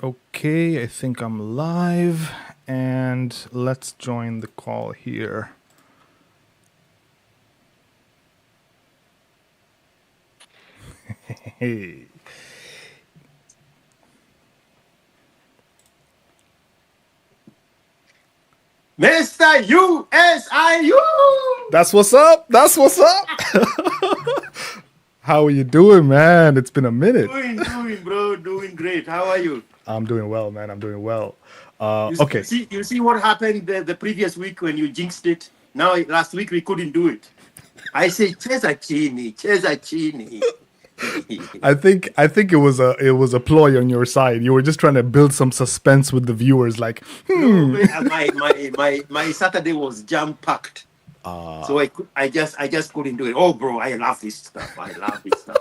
Okay, I think I'm live, and let's join the call here. Hey, Mr. USIU! that's what's up. That's what's up. How are you doing, man? It's been a minute. Doing, bro, doing great. How are you? I'm doing well, man. I'm doing well. You, you Okay. see, you see what happened the previous week when you jinxed it. Now last week we couldn't do it. I say Chesa Chini. I think it was a ploy on your side. You were just trying to build some suspense with the viewers, like, No, my Saturday was jam packed, so I just couldn't do it. Oh, bro, I love this stuff. I love this stuff.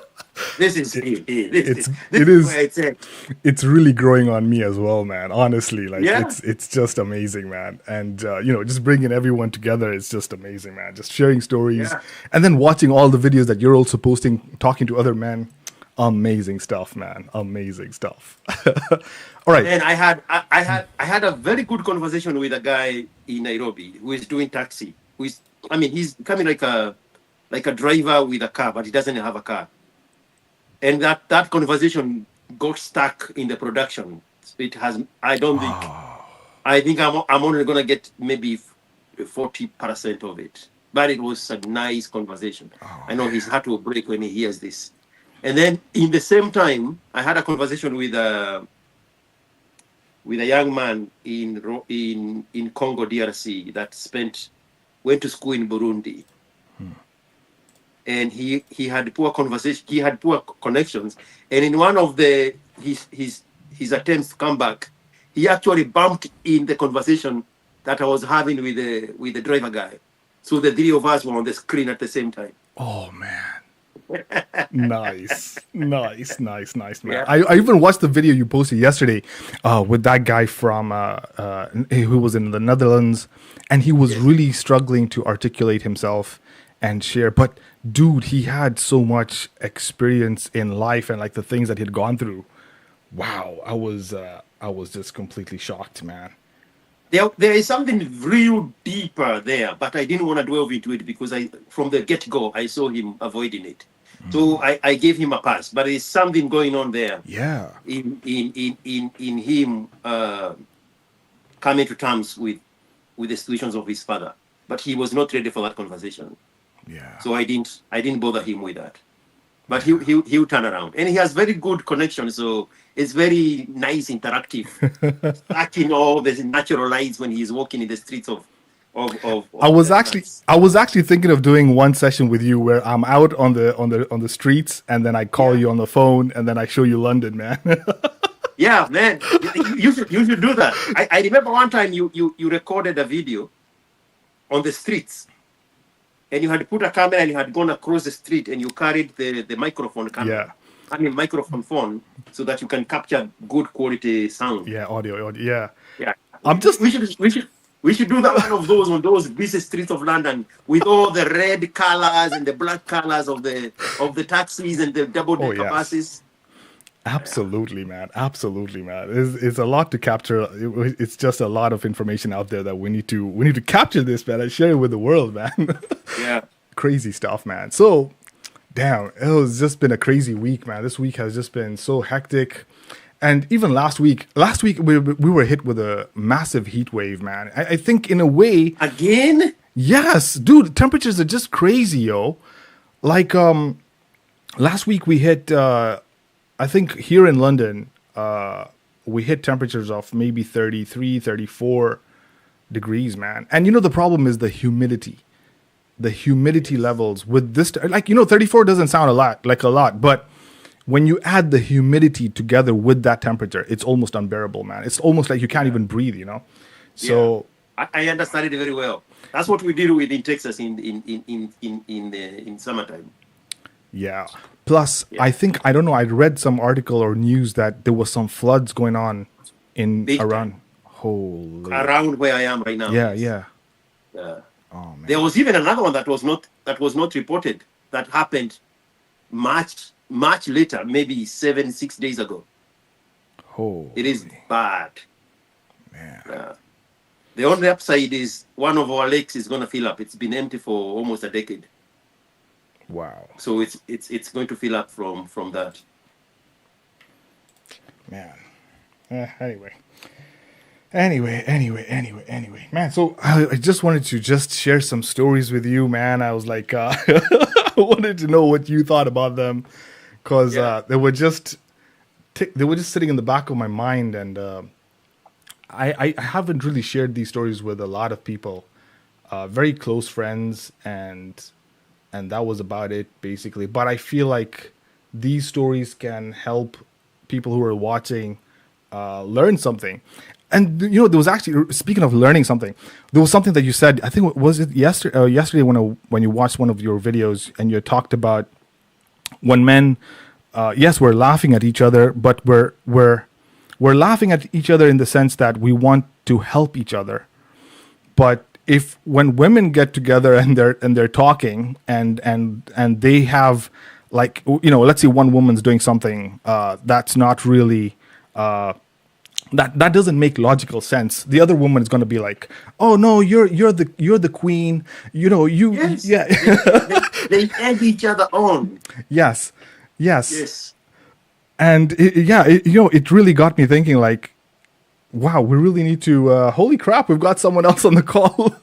This is it. it's This it is where is it's at. it's really growing on me as well, man. Honestly, like Yeah. it's just amazing, man. And just bringing everyone together is just amazing, man. Just sharing stories, Yeah. and then watching all the videos that you're also posting, talking to other men. Amazing stuff, man. Amazing stuff. All right. And I had a very good conversation with a guy in Nairobi who is doing taxi. He's coming like a driver with a car, but he doesn't have a car. And that conversation got stuck in the production. It has. I think I'm only gonna get maybe 40% of it. But it was a nice conversation. I know his heart will break when he hears this. And then in the same time, I had a conversation with a young man in Congo DRC that went to school in Burundi, and he had poor conversation. He had poor connections, and in one of his attempts to come back, he actually bumped in the conversation that I was having with the driver guy. So the three of us were on the screen at the same time. Oh man. Nice, man. Yeah. I even watched the video you posted yesterday with that guy from who was in the Netherlands, and he was really struggling to articulate himself and share. But dude, he had so much experience in life and like the things that he'd gone through. Wow, I was just completely shocked, man. There is something real deeper there, but I didn't want to delve into it because from the get-go, I saw him avoiding it. So I gave him a pass, but there's something going on there Yeah. in him coming to terms with the situations of his father. But he was not ready for that conversation. Yeah. So I didn't bother him with that. But he'll turn around. And he has very good connection, so it's very nice, interactive, stacking all the natural lights when he's walking in the streets of I was the actually France. I was actually thinking of doing one session with you where I'm out on the streets, and then I call you on the phone, and then I show you London, man. Yeah, man, you should do that. I remember one time you recorded a video on the streets, and you had put a camera and you had gone across the street and you carried the microphone camera. Yeah. I mean microphone phone so that you can capture good quality sound. Yeah, audio. Yeah. Yeah. I'm just We should do that one of those on those busy streets of London with all the red colors and the black colors of the taxis and the double decker yes. buses. absolutely, man. Absolutely, man. It's a lot to capture. It's just a lot of information out there that we need to capture this, man, and share it with the world, man. Yeah. Crazy stuff, man. So, damn, it was just been a crazy week, man. This week has just been so hectic. And even last week we were hit with a massive heat wave, man. I think in a way, Again? yes, dude, temperatures are just crazy, yo. Like last week we hit I think here in London we hit temperatures of maybe 33, 34 degrees, man. And the problem is the humidity. The humidity levels with this, like 34 doesn't sound a lot, but when you add the humidity together with that temperature, it's almost unbearable, man. It's almost like you can't even breathe, So I understand it very well. That's what we deal with in Texas in summertime. yeah. Plus, I don't know, I read some article or news that there was some floods going on in Big around. Holy. Around where I am right now. Yeah, yeah. Oh man. There was even another one that was not reported that happened much later, maybe 6 days ago. It is Holy bad. man. The only upside is one of our lakes is going to fill up. It's been empty for almost a decade, Wow. so it's going to fill up from that. Man. Anyway. Anyway, man. So I just wanted to just share some stories with you, man. I was like, I wanted to know what you thought about them, because Yeah. they were just sitting in the back of my mind, and I haven't really shared these stories with a lot of people, very close friends, and that was about it basically. But I feel like these stories can help people who are watching learn something. And there was actually, speaking of learning something, there was something that you said. I think was it yesterday? Yesterday when you watched one of your videos and you talked about when men, yes, we're laughing at each other, but we're laughing at each other in the sense that we want to help each other. But if when women get together and they're talking and they have, like, let's say one woman's doing something that's not really that doesn't make logical sense, the other woman is going to be like, oh no, you're the queen, Yes. yeah. They egg each other on. Yes, yes. Yes. And it really got me thinking, like, wow, we really need to holy crap, we've got someone else on the call.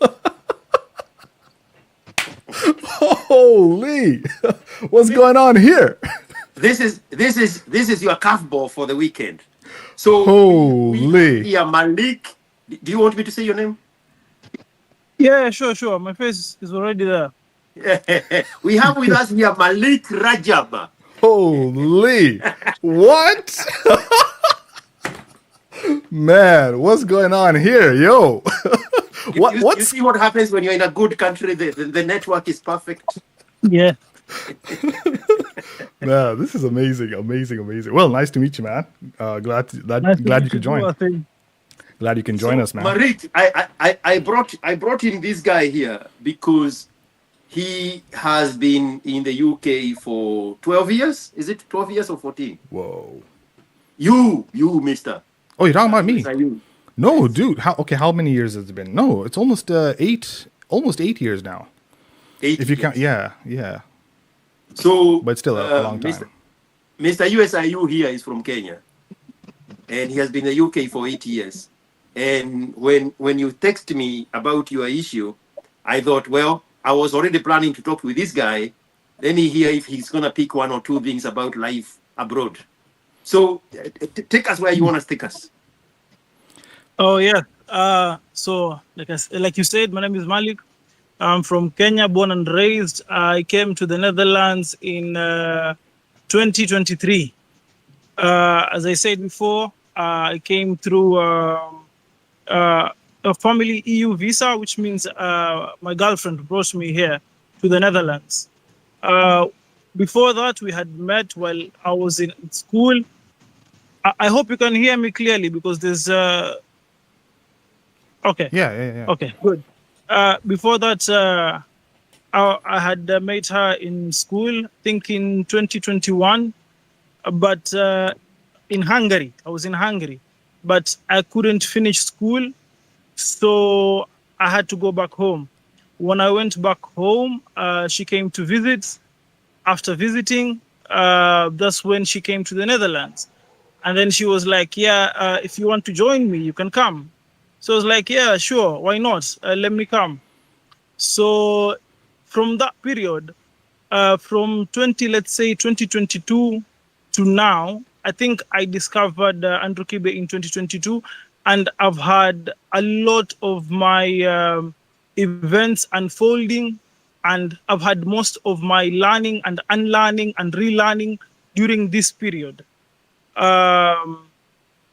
Holy, what's going on here? This is your curveball for the weekend. So we Holy. here Malik. Do you want me to say your name? Yeah, sure. My face is already there. We have with us here Malik Rajab. Holy. What? Man, what's going on here, yo? You see what happens when you're in a good country? The network is perfect. Yeah. Man, this is amazing. Well, nice to meet you, man. Glad you could join. Glad you can join us, man. Marit, I brought in this guy here because he has been in the UK for 12 years. Is it 12 years or 14? Whoa. You, mister. Oh, you're talking about me? USIU. No, dude. How many years has it been? No, it's almost 8 years now. 8 If you years. count, yeah. So, But still a long time. Mr. USIU here is from Kenya, and he has been in the UK for 8 years. And when you text me about your issue, I thought, well, I was already planning to talk with this guy. Let me hear if he's gonna pick one or two things about life abroad. So take us where you want to take us. Oh yeah. So like you said, my name is Malik. I'm from Kenya, born and raised. I came to the Netherlands in 2023. As I said before, I came through a family EU visa, which means my girlfriend brought me here to the Netherlands. Before that, we had met while I was in school. I hope you can hear me clearly because there's okay. Yeah. Okay, good. Before that, I had met her in school, I think in 2021, but in Hungary. I was in Hungary, but I couldn't finish school, so I had to go back home. When I went back home, she came to visit. After visiting, that's when she came to the Netherlands. And then she was like, yeah, if you want to join me, you can come. So I was like, yeah, sure, why not? Let me come. So from that period, from 2022 to now, I think I discovered Andrew Kibe in 2022, and I've had a lot of my events unfolding, and I've had most of my learning and unlearning and relearning during this period.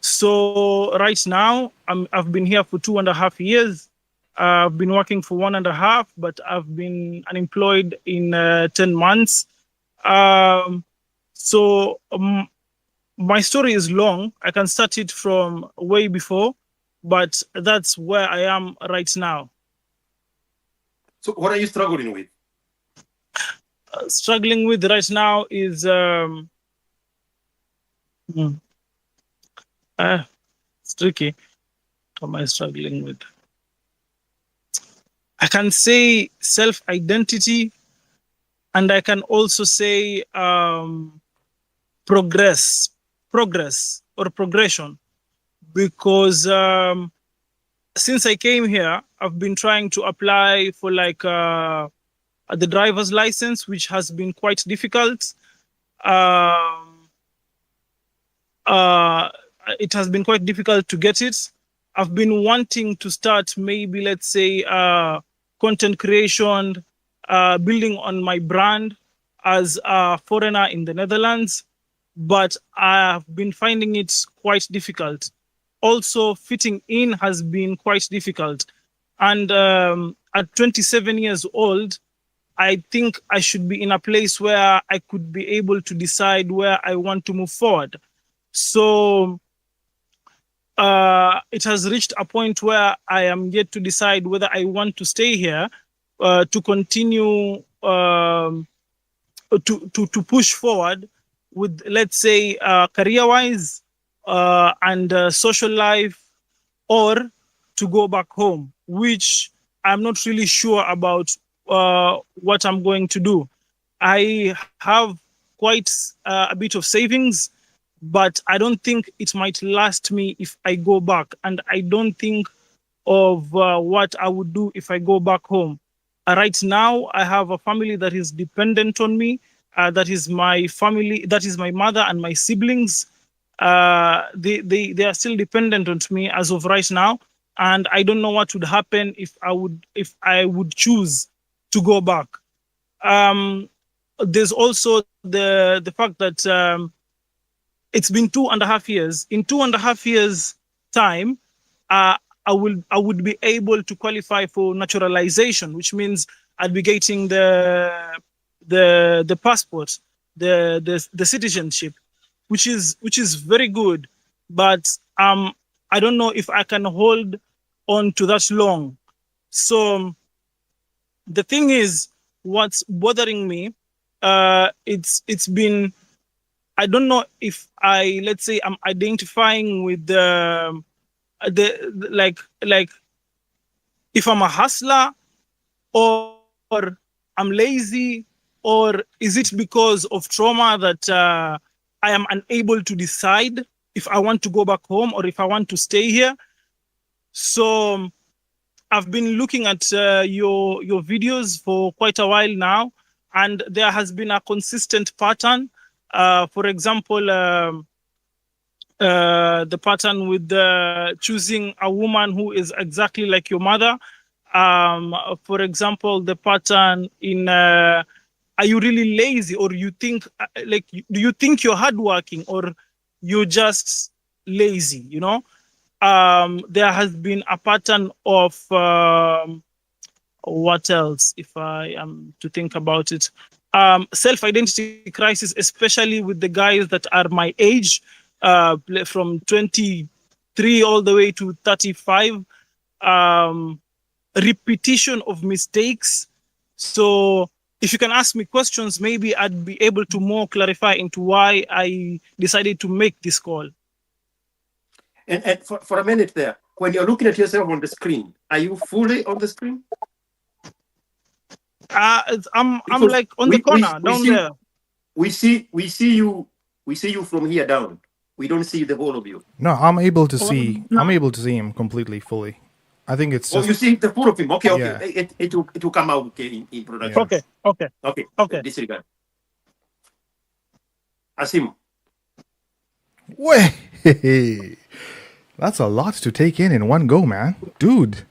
So right now, I've been here for 2.5 years. I've been working for 1.5, but I've been unemployed in 10 months. So my story is long. I can start it from way before, but that's where I am right now. So what are you struggling with? Struggling with right now is It's tricky. What am I struggling with? I can say self-identity, and I can also say progress or progression, because since I came here, I've been trying to apply for like the driver's license, which has been quite difficult. Um, uh, it has been quite difficult to get it. I've been wanting to start maybe, let's say, content creation, building on my brand as a foreigner in the Netherlands, but I've been finding it quite difficult. Also, fitting in has been quite difficult. And at 27 years old, I think I should be in a place where I could be able to decide where I want to move forward. So it has reached a point where I am yet to decide whether I want to stay here to continue to push forward with, let's say, career-wise and social life, or to go back home, which I'm not really sure about what I'm going to do. I have quite a bit of savings, but I don't think it might last me if I go back. And I don't think of what I would do if I go back home. Right now, I have a family that is dependent on me. That is my family. That is my mother and my siblings. They are still dependent on me as of right now, and I don't know what would happen if I would choose to go back. There's also the fact that it's been 2.5 years. In 2.5 years' time, I would be able to qualify for naturalization, which means I'd be getting the passport, the citizenship, which is very good. But I don't know if I can hold on to that long. So the thing is, what's bothering me, it's been, I don't know if let's say I'm identifying with the like if I'm a hustler, or I'm lazy, or is it because of trauma that I am unable to decide if I want to go back home or if I want to stay here. So I've been looking at your videos for quite a while now, and there has been a consistent pattern. For example, the pattern with choosing a woman who is exactly like your mother. For example, the pattern in are you really lazy, or you think do you think you're hardworking, or you're just lazy? You know, there has been a pattern of what else, if I am to think about it, self-identity crisis, especially with the guys that are my age, from 23 all the way to 35. Repetition of mistakes. So if you can ask me questions, maybe I'd be able to more clarify into why I decided to make this call. And for a minute there, when you're looking at yourself on the screen, are you fully on the screen? I'm like on the corner down there. We see you from here down. We don't see the whole of you. No, I'm able to see. No. I'm able to see him completely, fully. I think it's just. Oh, you see the full of him. Okay, yeah. Okay. It will come out okay in production. Yeah. Okay. Disregard. Asim. Wait. That's a lot to take in one go, man. Dude.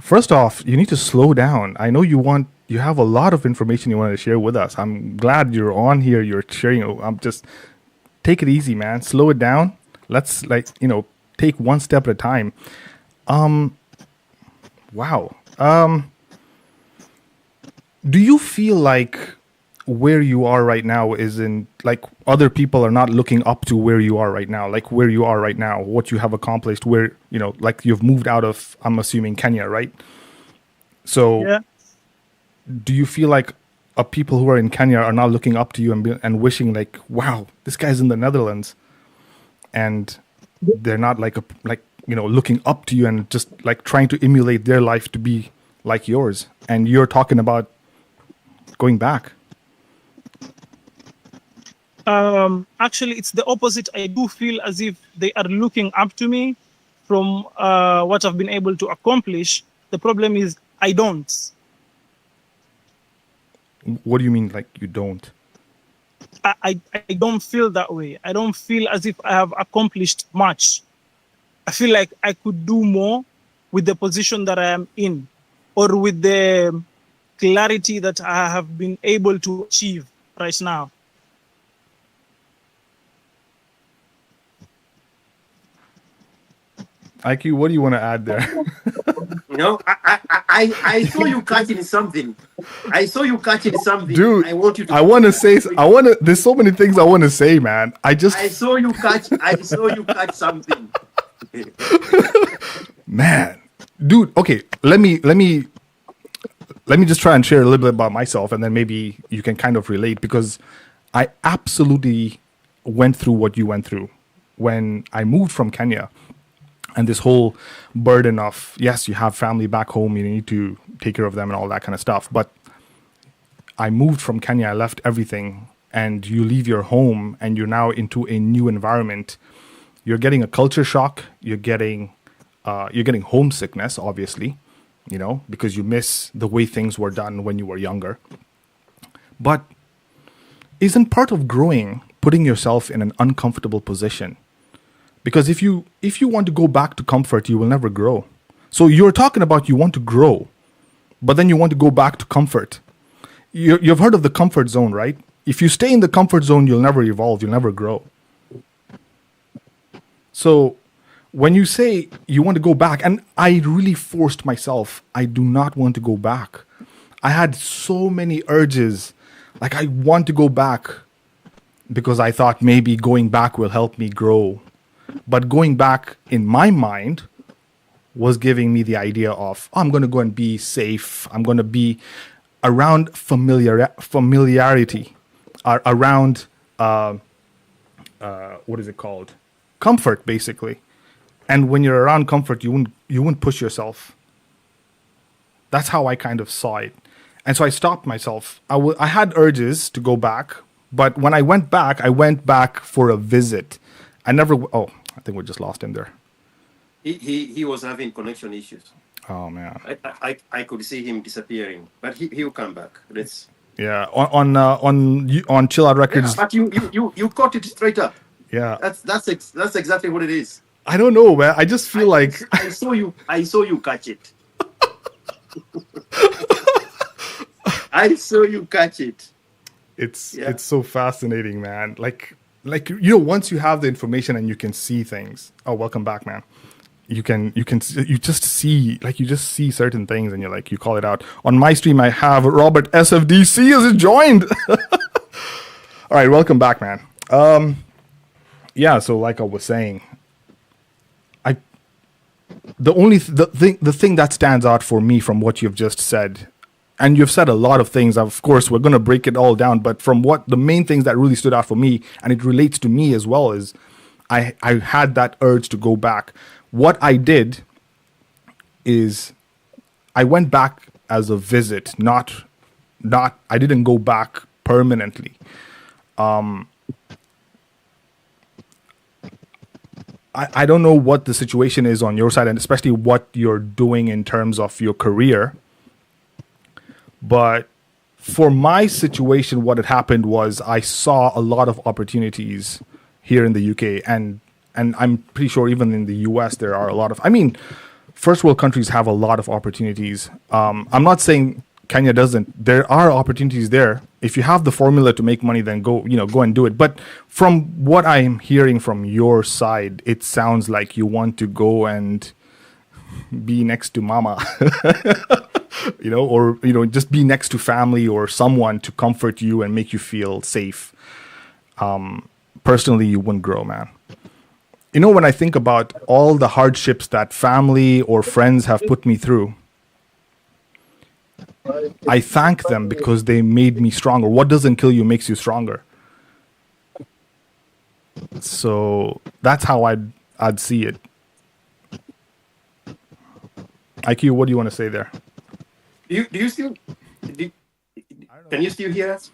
First off, you need to slow down. I know you have a lot of information you want to share with us. I'm glad you're on here. You're sharing. I'm just take it easy, man. Slow it down. Let's take one step at a time. Wow. Do you feel like where you are right now is in like other people are not looking up to where you are right now, like where you are right now, what you have accomplished, where, like you've moved out of, I'm assuming, Kenya, right? So yeah. Do you feel like people who are in Kenya are not looking up to you and wishing like, wow, this guy's in the Netherlands? And they're not like looking up to you and just like trying to emulate their life to be like yours, and you're talking about going back. Actually, it's the opposite. I do feel as if they are looking up to me from what I've been able to accomplish. The problem is I don't. What do you mean, like you don't? I don't feel that way. I don't feel as if I have accomplished much. I feel like I could do more with the position that I am in, or with the clarity that I have been able to achieve right now. IQ, what do you want to add there? I saw you catching something. I saw you catching something. Dude, I want you to. I want to say. There's so many things I want to say, man. I saw you catch. I saw you catch something. Man, dude. Okay, let me just try and share a little bit about myself, and then maybe you can kind of relate, because I absolutely went through what you went through when I moved from Kenya. And this whole burden of, yes, you have family back home, you need to take care of them and all that kind of stuff. But I moved from Kenya, I left everything, and you leave your home and you're now into a new environment. You're getting a culture shock. You're getting homesickness, obviously, because you miss the way things were done when you were younger. But isn't part of growing putting yourself in an uncomfortable position? Because if you want to go back to comfort, you will never grow. So you're talking about you want to grow, but then you want to go back to comfort. You've heard of the comfort zone, right? If you stay in the comfort zone, you'll never evolve, you'll never grow. So when you say you want to go back, and I really forced myself, I do not want to go back. I had so many urges, like I want to go back because I thought maybe going back will help me grow. But going back in my mind was giving me the idea of, I'm going to go and be safe. I'm going to be around familiarity, around, what is it called? Comfort, basically. And when you're around comfort, you wouldn't push yourself. That's how I kind of saw it. And so I stopped myself. I had urges to go back, but when I went back for a visit. I think we just lost him there. He was having connection issues. Oh man. I could see him disappearing, but he'll come back. Yeah, on Chill Out Records. Yeah, but you caught it straight up. Yeah. That's exactly what it is. I don't know, man. I just feel like I saw you catch it. I saw you catch it. It's so fascinating, man. Like once you have the information and you can see things. Oh, welcome back, man. You just see certain things and you call it out. On my stream, I have Robert SFDC has joined. All right, welcome back, man. Yeah, so like I was saying, the thing that stands out for me from what you've just said, and you've said a lot of things, of course, we're going to break it all down, but from what the main things that really stood out for me, and it relates to me as well, is I had that urge to go back. What I did is I went back as a visit, not I didn't go back permanently. I don't know what the situation is on your side, and especially what you're doing in terms of your career. But for my situation, what had happened was I saw a lot of opportunities here in the UK, and I'm pretty sure even in the US there are a lot of. I mean, first world countries have a lot of opportunities. I'm not saying Kenya doesn't. There are opportunities there. If you have the formula to make money, then go and do it. But from what I'm hearing from your side, it sounds like you want to go and be next to mama. Or just be next to family or someone to comfort you and make you feel safe. Personally, you wouldn't grow, man. When I think about all the hardships that family or friends have put me through, I thank them because they made me stronger. What doesn't kill you makes you stronger. So that's how I'd see it. IQ, what do you want to say there? Do you still do, can you still hear us?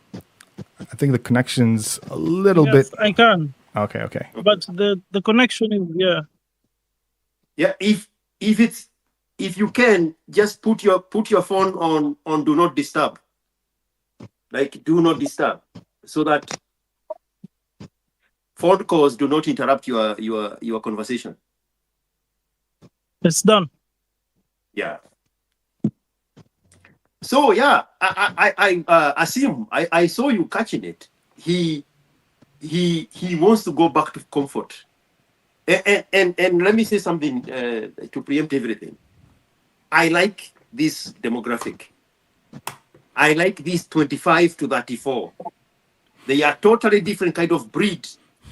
I think the connection's a little Yes, bit. I can. Okay. But the connection is Yeah, if you can just put your phone on do not disturb, like do not disturb, so that phone calls do not interrupt your conversation. It's done. Yeah. So yeah, I assume I saw you catching it. He wants to go back to comfort. And let me say something to preempt everything. I like this demographic. I like this 25 to 34. They are totally different kind of breed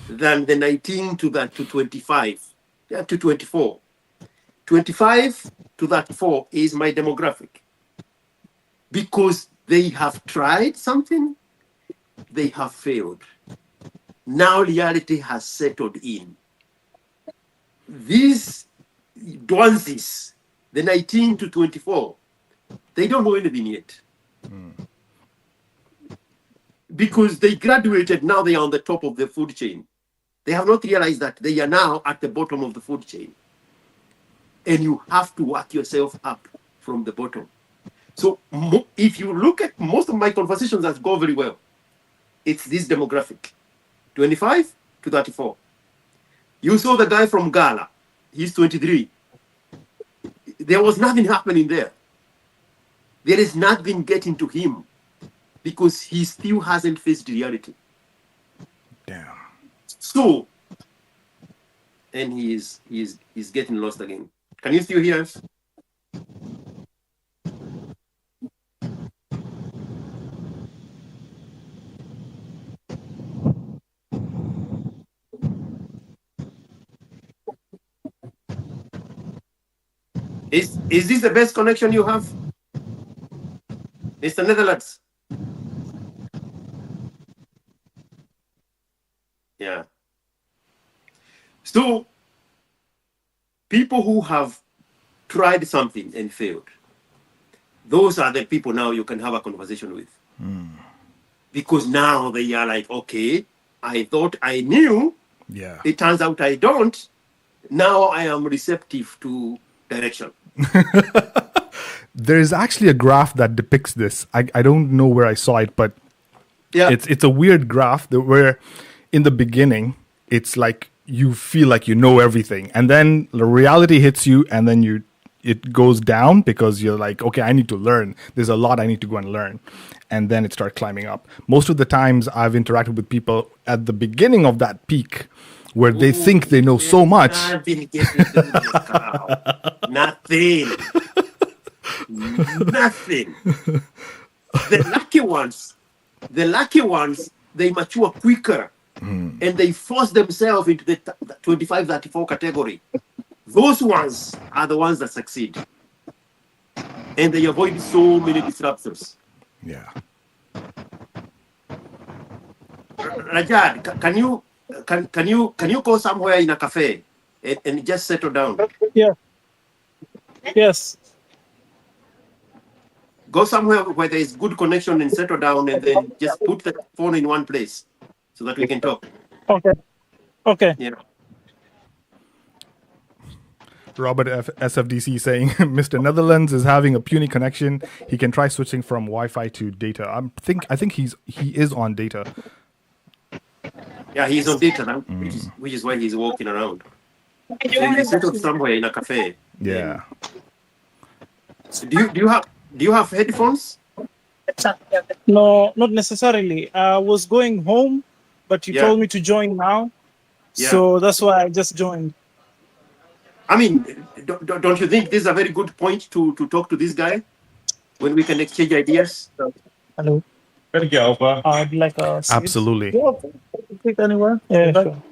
than the 19 to 25, yeah, to 24. 25 to 34 is my demographic. Because they have tried something, they have failed. Now reality has settled in. These Dwanzis, the 19 to 24, they don't know anything yet. Because they graduated, now they are on the top of the food chain. They have not realized that they are now at the bottom of the food chain. And you have to work yourself up from the bottom. So if you look at most of my conversations that go very well, it's this demographic, 25 to 34. You saw the guy from Ghana, he's 23. There was nothing happening there. There is nothing getting to him because he still hasn't faced reality. Damn. So, and he's getting lost again. Can you still hear us? Is this the best connection you have? Mr. Netherlands? Yeah. So, people who have tried something and failed, those are the people now you can have a conversation with. Because now they are like, okay, I thought I knew. Yeah. It turns out I don't. Now I am receptive to direction. There's actually a graph that depicts this. I don't know where I saw it, but Yeah. it's a weird graph where in the beginning it's like you feel like you know everything, and then the reality hits you, and then it goes down because you're like, okay, I need to learn. There's a lot I need to go and learn, and then it starts climbing up. Most of the times I've interacted with people at the beginning of that peak where they think they know so much. Nothing. Nothing. The lucky ones, they mature quicker and they force themselves into the 25, 34 category. Those ones are the ones that succeed. And they avoid so many disruptors. Yeah. Rajad, can you go somewhere in a cafe and just settle down? Yeah. Yes. Go somewhere where there is good connection and settle down, and then just put the phone in one place so that we can talk. Okay. Yeah. Robert SFDC saying Mr. Netherlands is having a puny connection. He can try switching from Wi-Fi to data. I think he is on data. Yeah, he's on data now, which is why he's walking around. So if you settle somewhere in a cafe. Yeah. So do you have headphones? No, not necessarily. I was going home, but you Yeah. told me to join now. Yeah. So that's why I just joined. I mean, don't you think this is a very good point to talk to this guy when we can exchange ideas? Hello. Gotta go, bro. I'd like a seat. Absolutely. Yeah, take anywhere. Yeah, sure.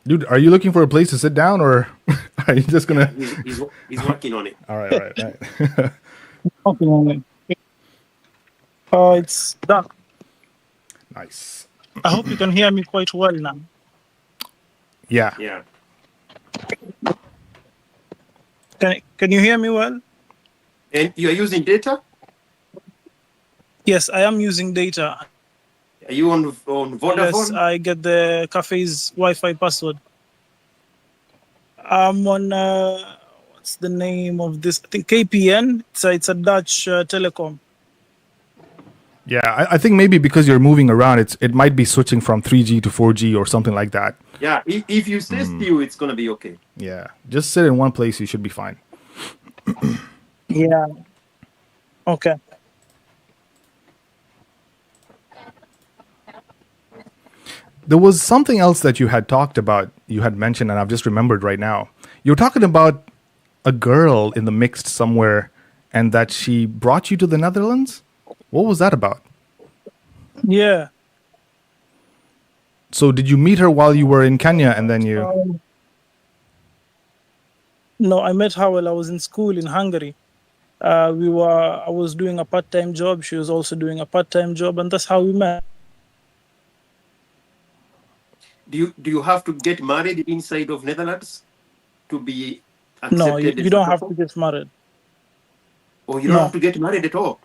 Dude, are you looking for a place to sit down, or are you just gonna? He's working on it. All right, all right, all right. Okay, moment. Oh, it's done. Nice. I hope you can hear me quite well now. Yeah. Yeah. Can you hear me well? And you are using data? Yes, I am using data. Are you on Unless Vodafone? I get the cafe's Wi-Fi password. I'm on what's the name of this? I think KPN. It's a Dutch telecom. Yeah, I think maybe because you're moving around, it might be switching from 3G to 4G or something like that. Yeah. If you stay still, it's gonna be okay. Yeah, just sit in one place, you should be fine. Yeah. Okay. There was something else that you had talked about, you had mentioned, and I've just remembered right now. You were talking about a girl in the mixed somewhere, and that she brought you to the Netherlands. What was that about? Yeah. So did you meet her while you were in Kenya, and then you? No, I met her while I was in school in Hungary. I was doing a part-time job. She was also doing a part-time job, and that's how we met. Do you have to get married inside of Netherlands to be accepted? No, you don't have to get married. Or you don't have to get married at all?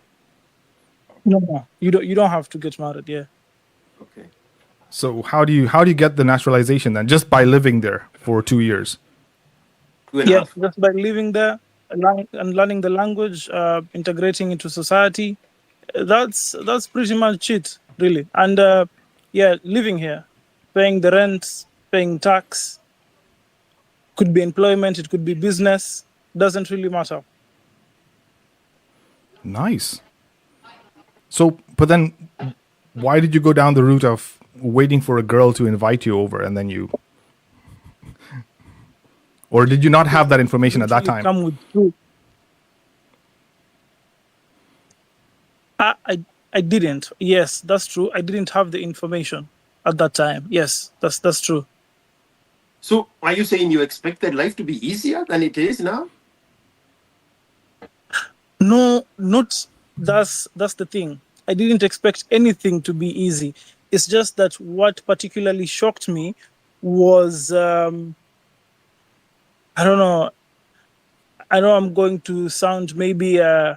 No, you don't have to get married. Yeah. Okay. So how do you get the naturalization then? Just by living there for 2 years? 2.5. Yeah, just by living there and learning the language, integrating into society. That's pretty much it, really. And yeah, living here, paying the rent, paying tax. Could be employment, it could be business. Doesn't really matter. Nice. So, but then, why did you go down the route of waiting for a girl to invite you over, and then you, or did you not have that information at that time? Come with proof. I didn't. Yes, that's true. I didn't have the information at that time. Yes, that's true. So are you saying you expected life to be easier than it is now? No, not that's the thing. I didn't expect anything to be easy. It's just that what particularly shocked me was I don't know. I know I'm going to sound maybe I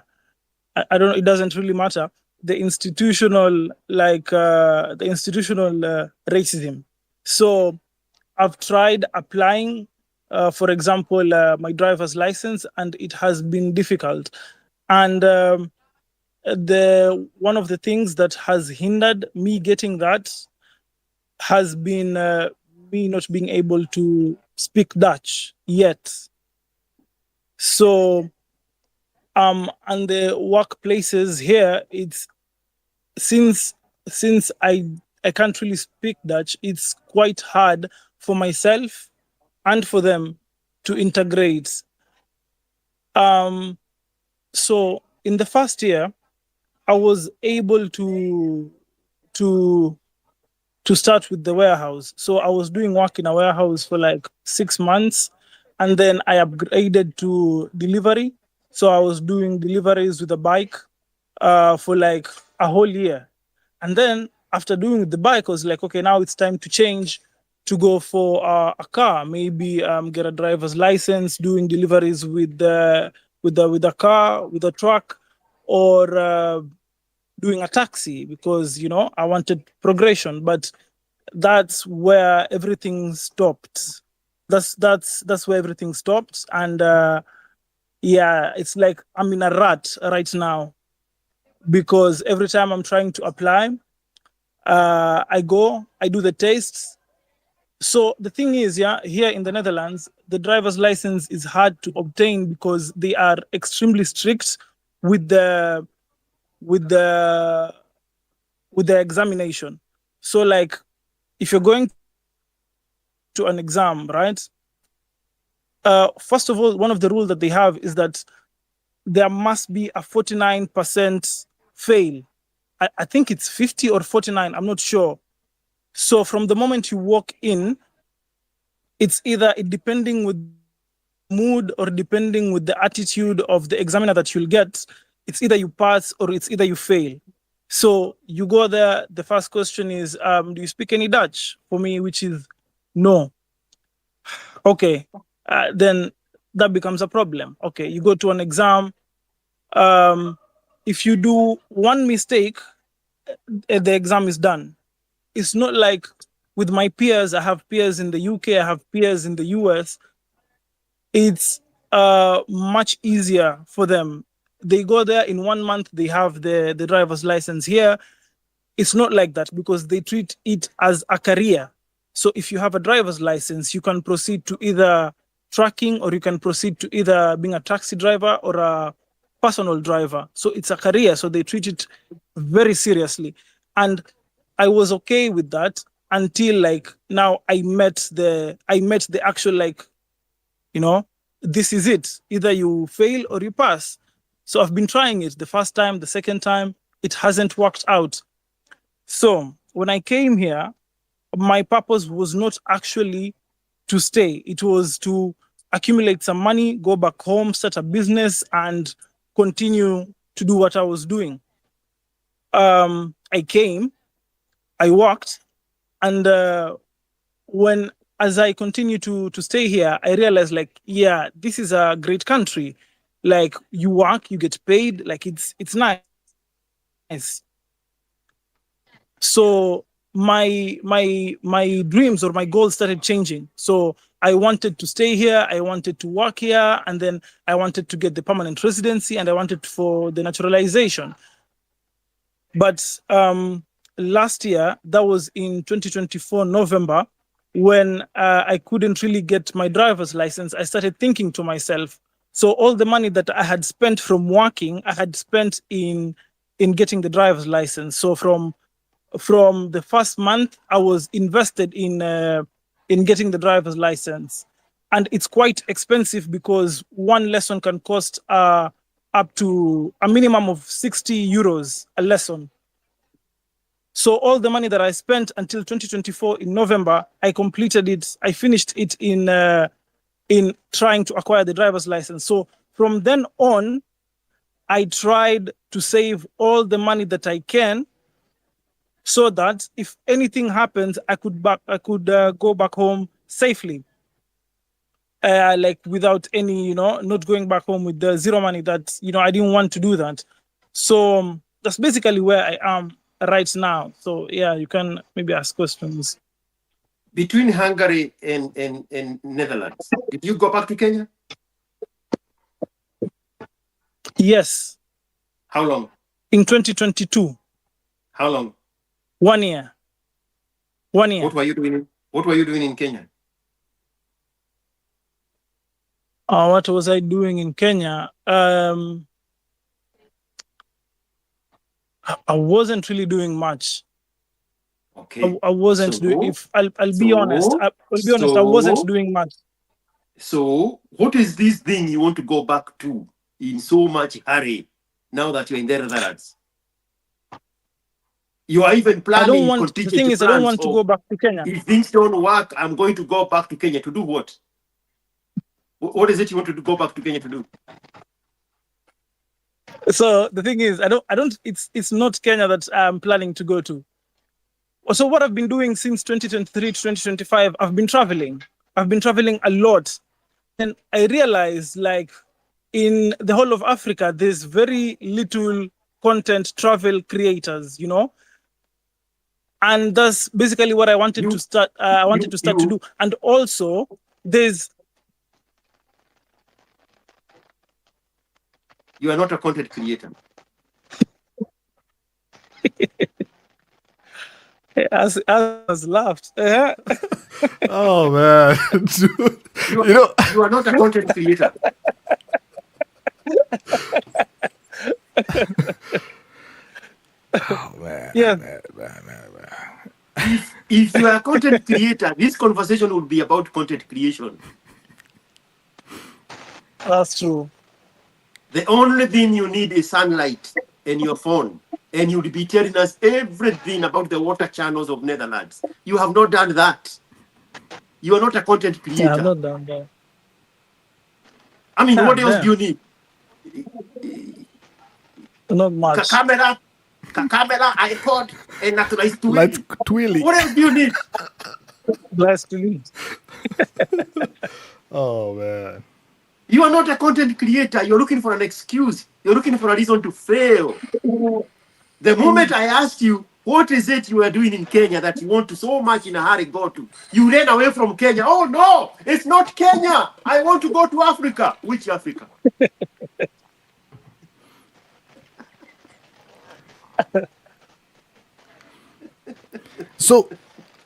don't know. It doesn't really matter. The institutional racism. So I've tried applying, for example, my driver's license, and it has been difficult. And one of the things that has hindered me getting that has been me not being able to speak Dutch yet. So and the workplaces here, it's since I can't really speak Dutch, it's quite hard for myself and for them to integrate. So in the first year, I was able to start with the warehouse. So I was doing work in a warehouse for like 6 months, and then I upgraded to delivery. So I was doing deliveries with a bike for like a whole year. And then after doing the bike, I was like, okay, now it's time to change to go for a car, maybe get a driver's license, doing deliveries with a car, with a truck, or doing a taxi, because I wanted progression. But that's where everything stopped. That's where everything stopped, and yeah, it's like I'm in a rut right now, because every time I'm trying to apply, I do the tests. So the thing is, yeah, here in the Netherlands, the driver's license is hard to obtain because they are extremely strict with the examination. So like, if you're going to an exam, right? first of all, one of the rules that they have is that there must be a 49% fail. I think it's 50 or 49, I'm not sure. So from the moment you walk in, it's either depending with mood or depending with the attitude of the examiner that you'll get, it's either you pass or it's either you fail. So you go there, the first question is, do you speak any Dutch? For me, which is no. Okay, then that becomes a problem. Okay, you go to an exam. If you do one mistake, the exam is done. It's not like with my peers. I have peers in the UK, I have peers in the US. It's much easier for them. They go there in 1 month, they have the driver's license. Here, it's not like that because they treat it as a career. So if you have a driver's license, you can proceed to either trucking or you can proceed to either being a taxi driver or a personal driver. So it's a career. So they treat it very seriously. And I was okay with that until like now I met the actual like, you know, this is it. Either you fail or you pass. So I've been trying it the first time, the second time, it hasn't worked out. So when I came here, my purpose was not actually to stay. It was to accumulate some money, go back home, start a business, and continue to do what I was doing. I came, I worked, and as I continue to stay here, I realized like, yeah, this is a great country. Like you work, you get paid, like it's nice. So my dreams or my goals started changing. So I wanted to stay here, I wanted to work here, and then I wanted to get the permanent residency, and I wanted for the naturalization. But last year, that was in 2024 November, when I couldn't really get my driver's license, I started thinking to myself, so all the money that I had spent from working, I had spent in getting the driver's license. So from the first month, I was invested in getting the driver's license. And it's quite expensive because one lesson can cost up to a minimum of 60 euros a lesson. So all the money that I spent until 2024 in November, I completed it. I finished it in trying to acquire the driver's license. So from then on, I tried to save all the money that I can, so that if anything happens, I could go back home safely, like without any, not going back home with the zero money. That I didn't want to do that. So that's basically where I am right now. So yeah, you can maybe ask questions. Between Hungary and Netherlands, did you go back to Kenya? Yes. How long? In 2022. How long? 1 year. 1 year. What were you doing in Kenya? What was I doing in Kenya? I wasn't really doing much. Okay. I wasn't doing. If I'll be honest. I wasn't doing much. So, what is this thing you want to go back to in so much hurry now that you're in the Netherlands? You are even planning. The thing is, I don't want to go back to Kenya. If things don't work, I'm going to go back to Kenya to do what? What is it you want to go back to Kenya to do? So the thing is, I don't. It's not Kenya that I'm planning to go to. So what I've been doing since 2023 to 2025, I've been traveling. I've been traveling a lot, and I realized like in the whole of Africa, there's very little content travel creators, and that's basically what I wanted to start. To do, and also there's. You are not a content creator. As laughed. Oh man, dude. You are not a content creator. Oh man. Yeah. Man. If you are a content creator, this conversation would be about content creation. That's true. The only thing you need is sunlight and your phone. And you'll be telling us everything about the water channels of Netherlands. You have not done that. You are not a content Yeah, I've creator. not done that. I mean, Ah, what else do damn. you need? Not much. Camera, iPod, and naturalized Let's Twilly. Twilly. What else do you need? Blessed to leave. Oh man. You are not a content creator. You're looking for an excuse. You're looking for a reason to fail. The moment I asked you, what is it you are doing in Kenya that you want to so much in a hurry go to? You ran away from Kenya. Oh, no, it's not Kenya. I want to go to Africa. Which Africa? So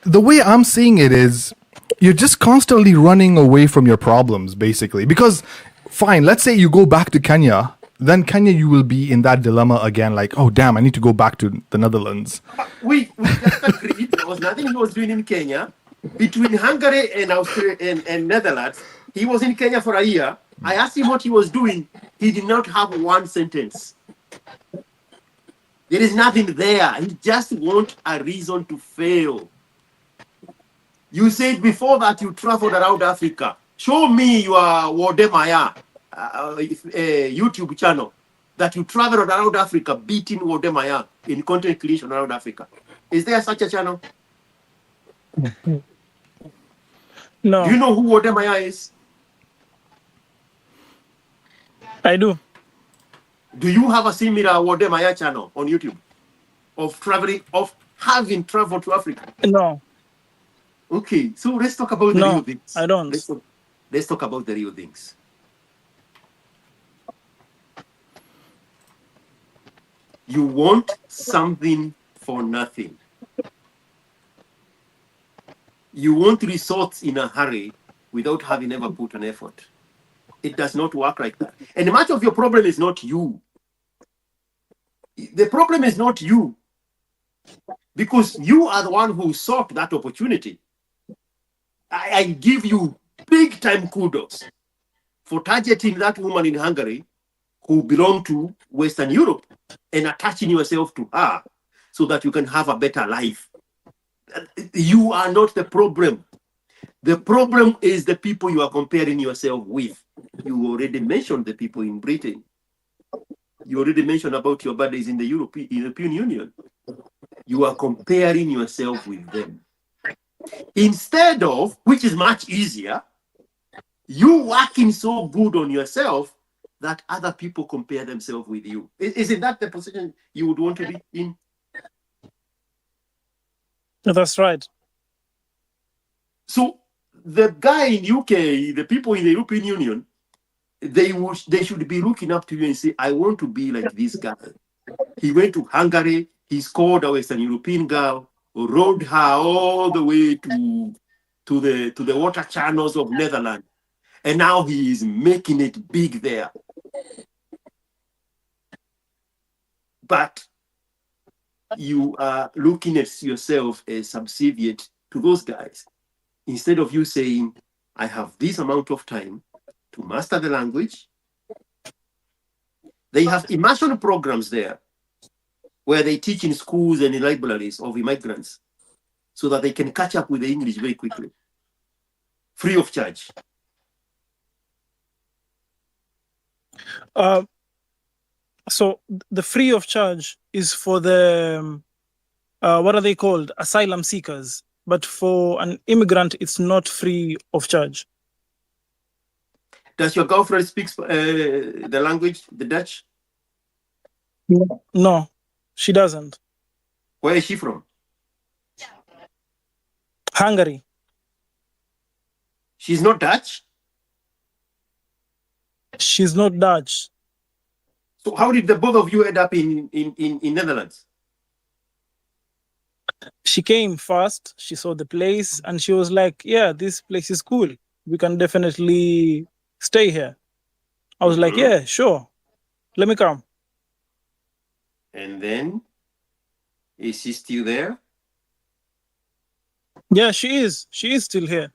the way I'm seeing it is you're just constantly running away from your problems, basically. Because, fine, let's say you go back to Kenya, then Kenya, you will be in that dilemma again, like, oh, damn, I need to go back to the Netherlands. We just agreed there was nothing he was doing in Kenya. Between Hungary and Australia and Netherlands, he was in Kenya for a year. I asked him what he was doing. He did not have one sentence. There is nothing there. He just wants a reason to fail. You said before that you traveled around Africa. Show me your Wodemaya YouTube channel that you traveled around Africa beating Wodemaya in content creation around Africa. Is there such a channel? No. Do you know who Wodemaya is? I do. Do you have a similar Wodemaya channel on YouTube of traveling, of having traveled to Africa? No. Okay, so let's talk about the real things. I don't. Let's talk about the real things. You want something for nothing. You want results in a hurry without having ever put an effort. It does not work like that. And much of your problem is not you. The problem is not you, because you are the one who sought that opportunity. I give you big time kudos for targeting that woman in Hungary who belonged to Western Europe and attaching yourself to her so that you can have a better life. You are not the problem. The problem is the people you are comparing yourself with. You already mentioned the people in Britain. You already mentioned about your buddies in the European Union. You are comparing yourself with them. Instead of, which is much easier, you working so good on yourself that other people compare themselves with you. Isn't that the position you would want to be in? That's right. So the guy in UK, the people in the European Union, they should be looking up to you and say, I want to be like this guy. He went to Hungary, he scored a Western European girl, rode her all the way to the water channels of Netherlands. And now he is making it big there. But you are looking at yourself as subservient to those guys. Instead of you saying, I have this amount of time to master the language. They have immersion programs there where they teach in schools and in libraries of immigrants so that they can catch up with the English very quickly, free of charge. So the free of charge is for the, what are they called? Asylum seekers. But for an immigrant, it's not free of charge. Does your girlfriend speak the language, the Dutch? No, she doesn't. Where is she from? Hungary. She's not Dutch? She's not Dutch. So how did the both of you end up in Netherlands? She came first, she saw the place, and she was like, yeah, this place is cool. We can definitely stay here. I was like, yeah, sure. Let me come. And then, is she still there? Yeah, she is. She is still here.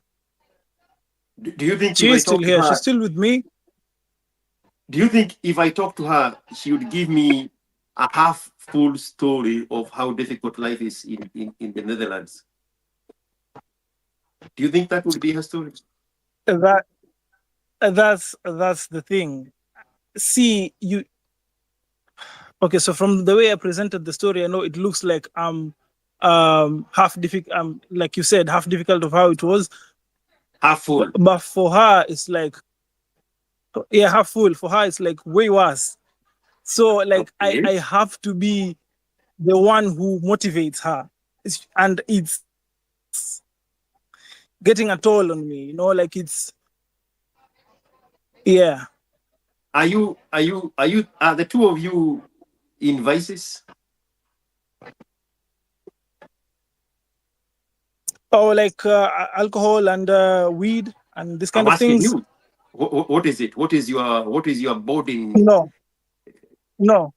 Do you think she is still here? She's still with me. Do you think if I talk to her, she would give me a half full story of how difficult life is in the Netherlands? Do you think that would be her story? That that's the thing. See, you okay? So from the way I presented the story, I know it looks like half difficult, like you said, half difficult of how it was. Half full. But for her, it's like, yeah, half full. For her, it's like way worse. So like Okay. I have to be the one who motivates her, and it's getting a toll on me. You know, like it's yeah. Are the two of you in vices? Or like alcohol and weed and this kind I'm of asking things. you. What is it? What is your boarding? No, no,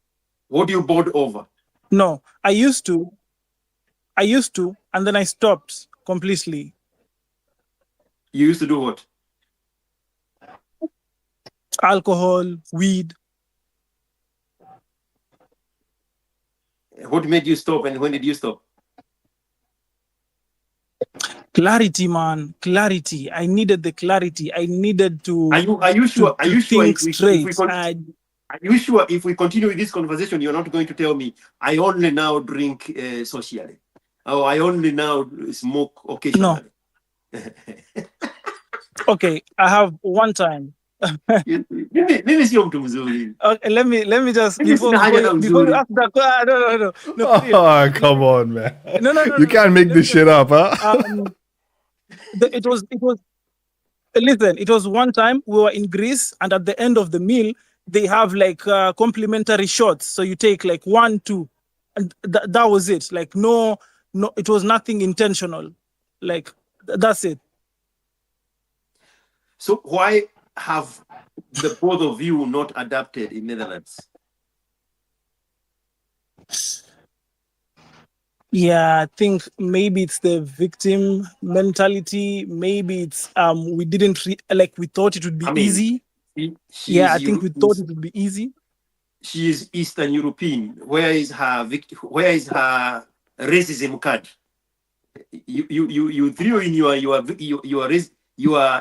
What do you board over? no. I used to, and then I stopped completely. You used to do what? Alcohol, weed. What made you stop, and when did you stop? Clarity, man, clarity. I needed the clarity. I needed to. Are you sure? Are you sure think straight? Are you sure if we continue with this conversation, you're not going to tell me I only now drink socially, or I only now smoke occasionally? No. Okay, I have one time. Mimi sio mtu mzuri. Okay, let me just Mimi sina haja na before you uzuri. ask that. No. Oh, come on, man. No. You can't make this shit up, huh? It was listen, it was one time we were in Greece, and at the end of the meal they have like complimentary shots, so you take like 1, 2, and that was it. Like no, it was nothing intentional. Like that's it. So why have the both of you not adapted in Netherlands? Yeah, I think maybe it's the victim mentality. Maybe it's we didn't we thought it would be easy. I think we thought it would be easy. She is Eastern European. Where is her racism card? You threw in your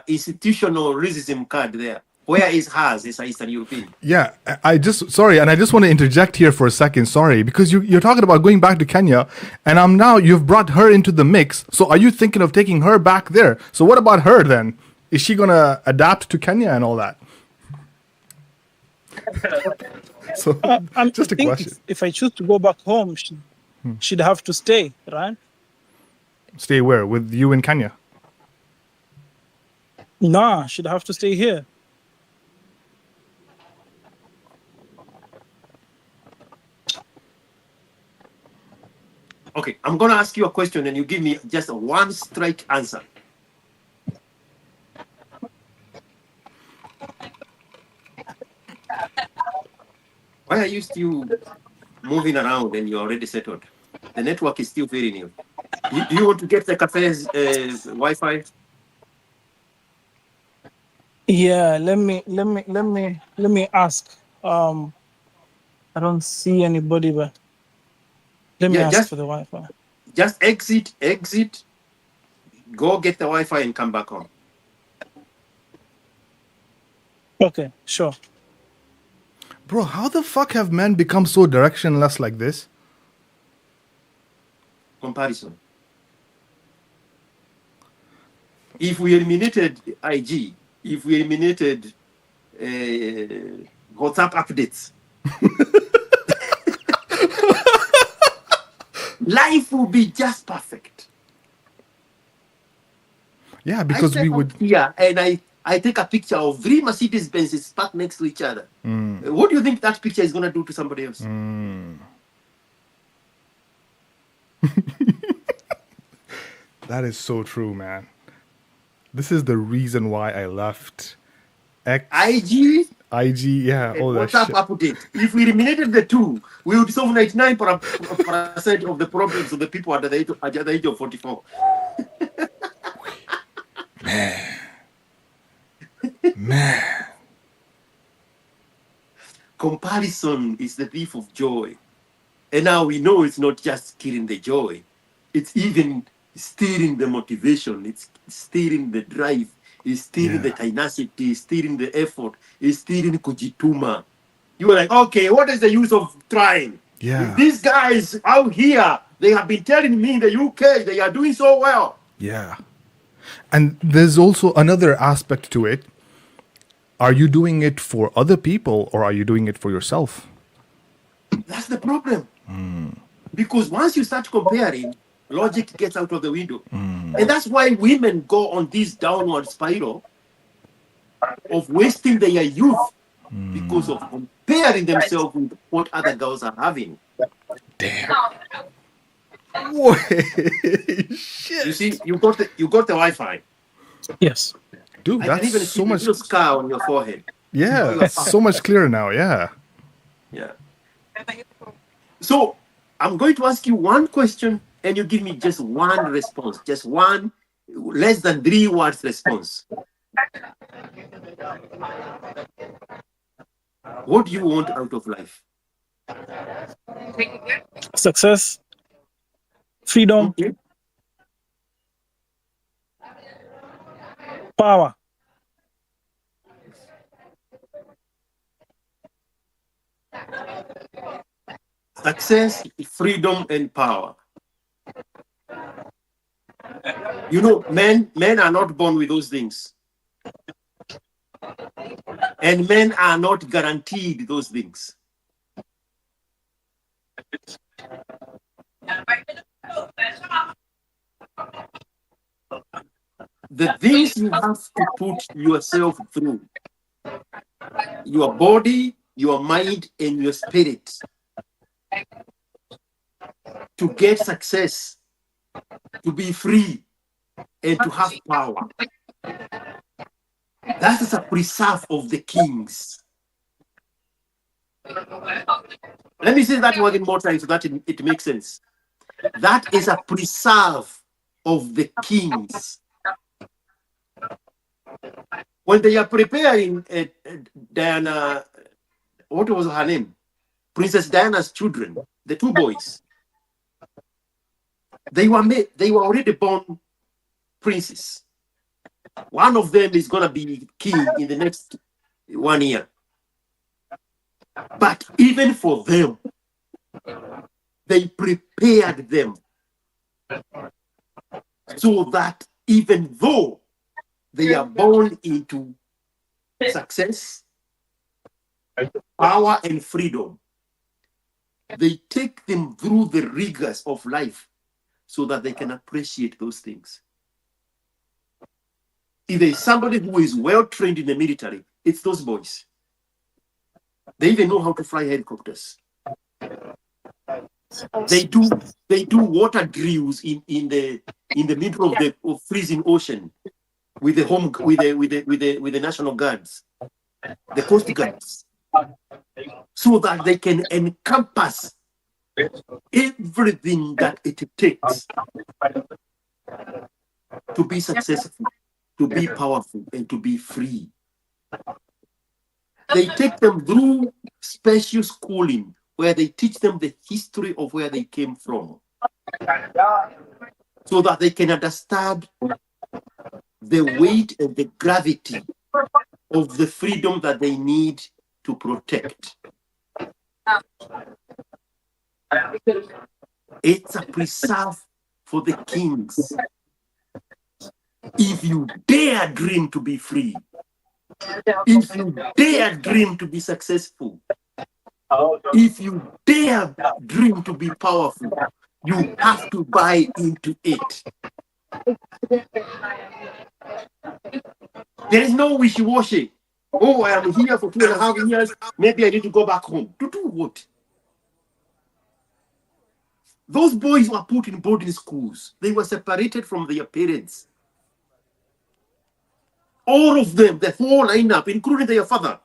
institutional racism card there. Where is hers? It's Eastern European. Yeah, I just want to interject here for a second. Sorry, because you're talking about going back to Kenya, and you've brought her into the mix. So are you thinking of taking her back there? So what about her then? Is she gonna adapt to Kenya and all that? So just a question. If I choose to go back home, she'd have to stay, right? Stay where? With you in Kenya? Nah, she'd have to stay here. Okay, I'm going to ask you a question and you give me just a one straight answer. Why are you still moving around and you're already settled? The network is still very new. Do you want to get the cafe's Wi-Fi? Yeah, let me ask. I don't see anybody, but let me ask for the Wi-Fi. Just exit, go get the Wi-Fi and come back home. Okay, sure. Bro, how the fuck have men become so directionless like this? Comparison. If we eliminated IG, if we eliminated WhatsApp updates, life would be just perfect. Yeah, because we would. Yeah, and I take a picture of 3 Mercedes Benzes parked next to each other. What do you think that picture is going to do to somebody else? That is so true, man. This is the reason why I left IG, yeah, all that WhatsApp shit. update. If we eliminated the two, we would solve 99% of the problems of the people at the age of 44. Man. comparison is the thief of joy. And now we know it's not just killing the joy, it's even stealing the motivation, it's stealing the drive, it's stealing the tenacity, it's stealing the effort, it's stealing kujituma. You are like, okay, what is the use of trying? Yeah. These guys out here, they have been telling me in the UK they are doing so well. Yeah. And there's also another aspect to it. Are you doing it for other people or are you doing it for yourself? That's the problem. Because once you start comparing, logic gets out of the window. And that's why women go on this downward spiral of wasting their youth because of comparing themselves with what other girls are having. Damn. Wait, shit. You see, you got the Wi-Fi. Yes. Dude, I can even that's see so the much. little scar on your forehead. Yeah, it's so much clearer now. Yeah. Yeah. So I'm going to ask you one question and you give me just one response, just one less than 3 words response. What do you want out of life? Success, freedom, Okay. power. Success, freedom, and power. You know, men are not born with those things. And men are not guaranteed those things. The things you have to put yourself through, your body, your mind, and your spirit, to get success, to be free, and to have power. That is a preserve of the kings. Let me say that word one more time so that it makes sense. That is a preserve of the kings. When they are preparing Diana, what was her name? Princess Diana's children, the 2 boys. They were already born princes. One of them is going to be king in the next 1 year. But even for them, they prepared them so that even though they are born into success, power, and freedom, they take them through the rigors of life so that they can appreciate those things. If there's somebody who is well trained in the military, it's those boys. They even know how to fly helicopters. They do water drills in the middle of the freezing ocean with the National Guards, the Coast Guards, so that they can encompass everything that it takes to be successful, to be powerful, and to be free. They take them through special schooling where they teach them the history of where they came from so that they can understand the weight and the gravity of the freedom that they need to protect. It's a preserve for the kings. If you dare dream to be free, if you dare dream to be successful, if you dare dream to be powerful, you have to buy into it. There is no wishy-washy. Oh, I am here for 2.5 years. Maybe I need to go back home. To do what? Those boys were put in boarding schools. They were separated from their parents. All of them, the whole lineup, including their father,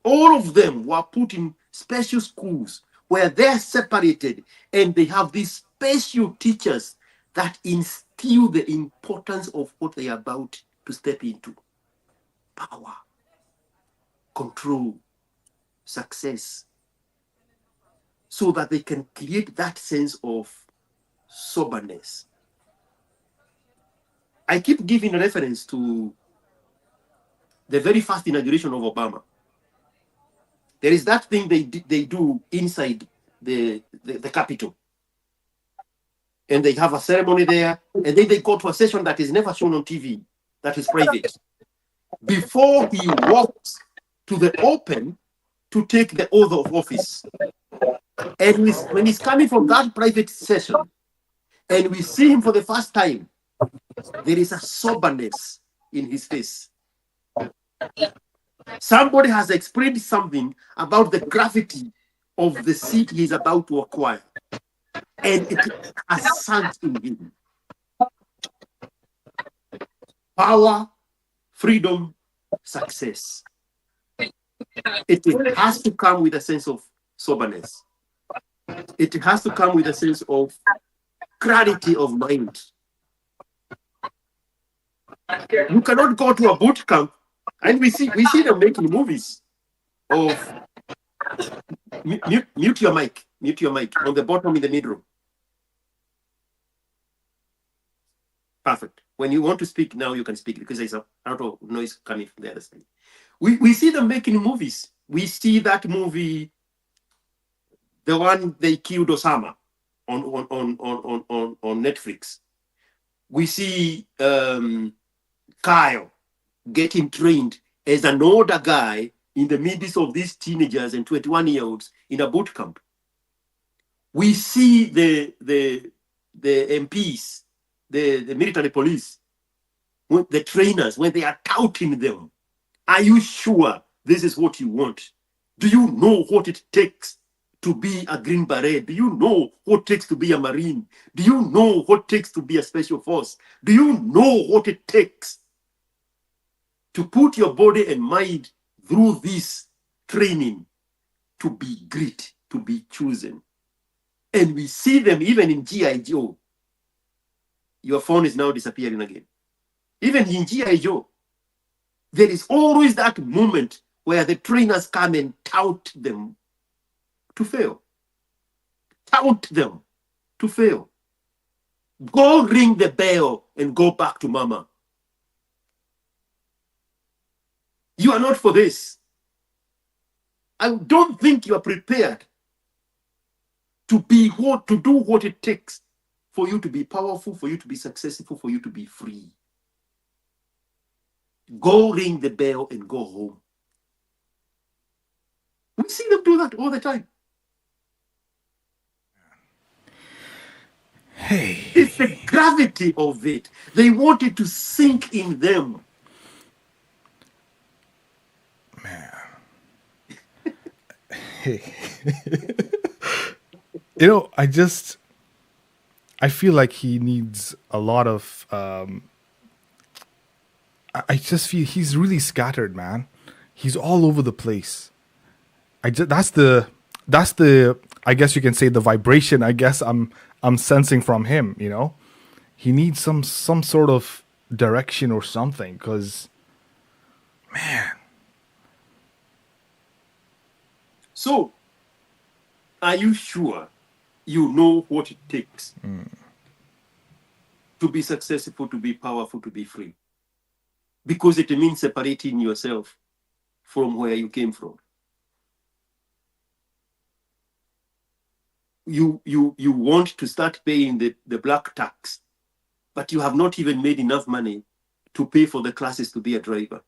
all of them were put in special schools where they're separated and they have these special teachers that instill the importance of what they are about to step into. Power, control, success so that they can create that sense of soberness. I keep giving a reference to the very first inauguration of Obama. There is that thing they do inside the Capitol. And they have a ceremony there. And then they go to a session that is never shown on TV, that is private. Before he walks to the open to take the oath of office. And when he's coming from that private session, and we see him for the first time, there is a soberness in his face. Somebody has explained something about the gravity of the seat he's about to acquire, and it has sunk in him. Power, freedom, success. It has to come with a sense of soberness. It has to come with a sense of clarity of mind. You cannot go to a boot camp, and we see them making movies of mute your mic on the bottom in the middle. Perfect. When you want to speak now, you can speak because there's a lot of noise coming from the other side. We see them making movies. We see that movie, the one they killed Osama on Netflix. We see Kyle getting trained as an older guy in the midst of these teenagers and 21-year-olds in a boot camp. We see the MPs, the military police, the trainers, when they are touting them. Are you sure this is what you want? Do you know what it takes to be a Green Beret? Do you know what it takes to be a Marine? Do you know what it takes to be a Special Force? Do you know what it takes to put your body and mind through this training to be great, to be chosen? And we see them even in G.I. Joe. Your phone is now disappearing again. Even in G.I. Joe, there is always that moment where the trainers come and tout them to fail. Tout them to fail. Go ring the bell and go back to mama. You are not for this. I don't think you are prepared to do what it takes for you to be powerful, for you to be successful, for you to be free. Go ring the bell and go home. We see them do that all the time. Hey. It's the gravity of it. They want it to sink in them. Man. Hey. You know, I feel like he needs a lot of I just feel he's really scattered, man. He's all over the place. That's the I guess you can say the vibration I guess I'm sensing from him, you know. He needs some sort of direction or something, because man. So, are you sure you know what it takes to be successful, to be powerful, to be free? Because it means separating yourself from where you came from. You want to start paying the black tax, but you have not even made enough money to pay for the classes to be a driver.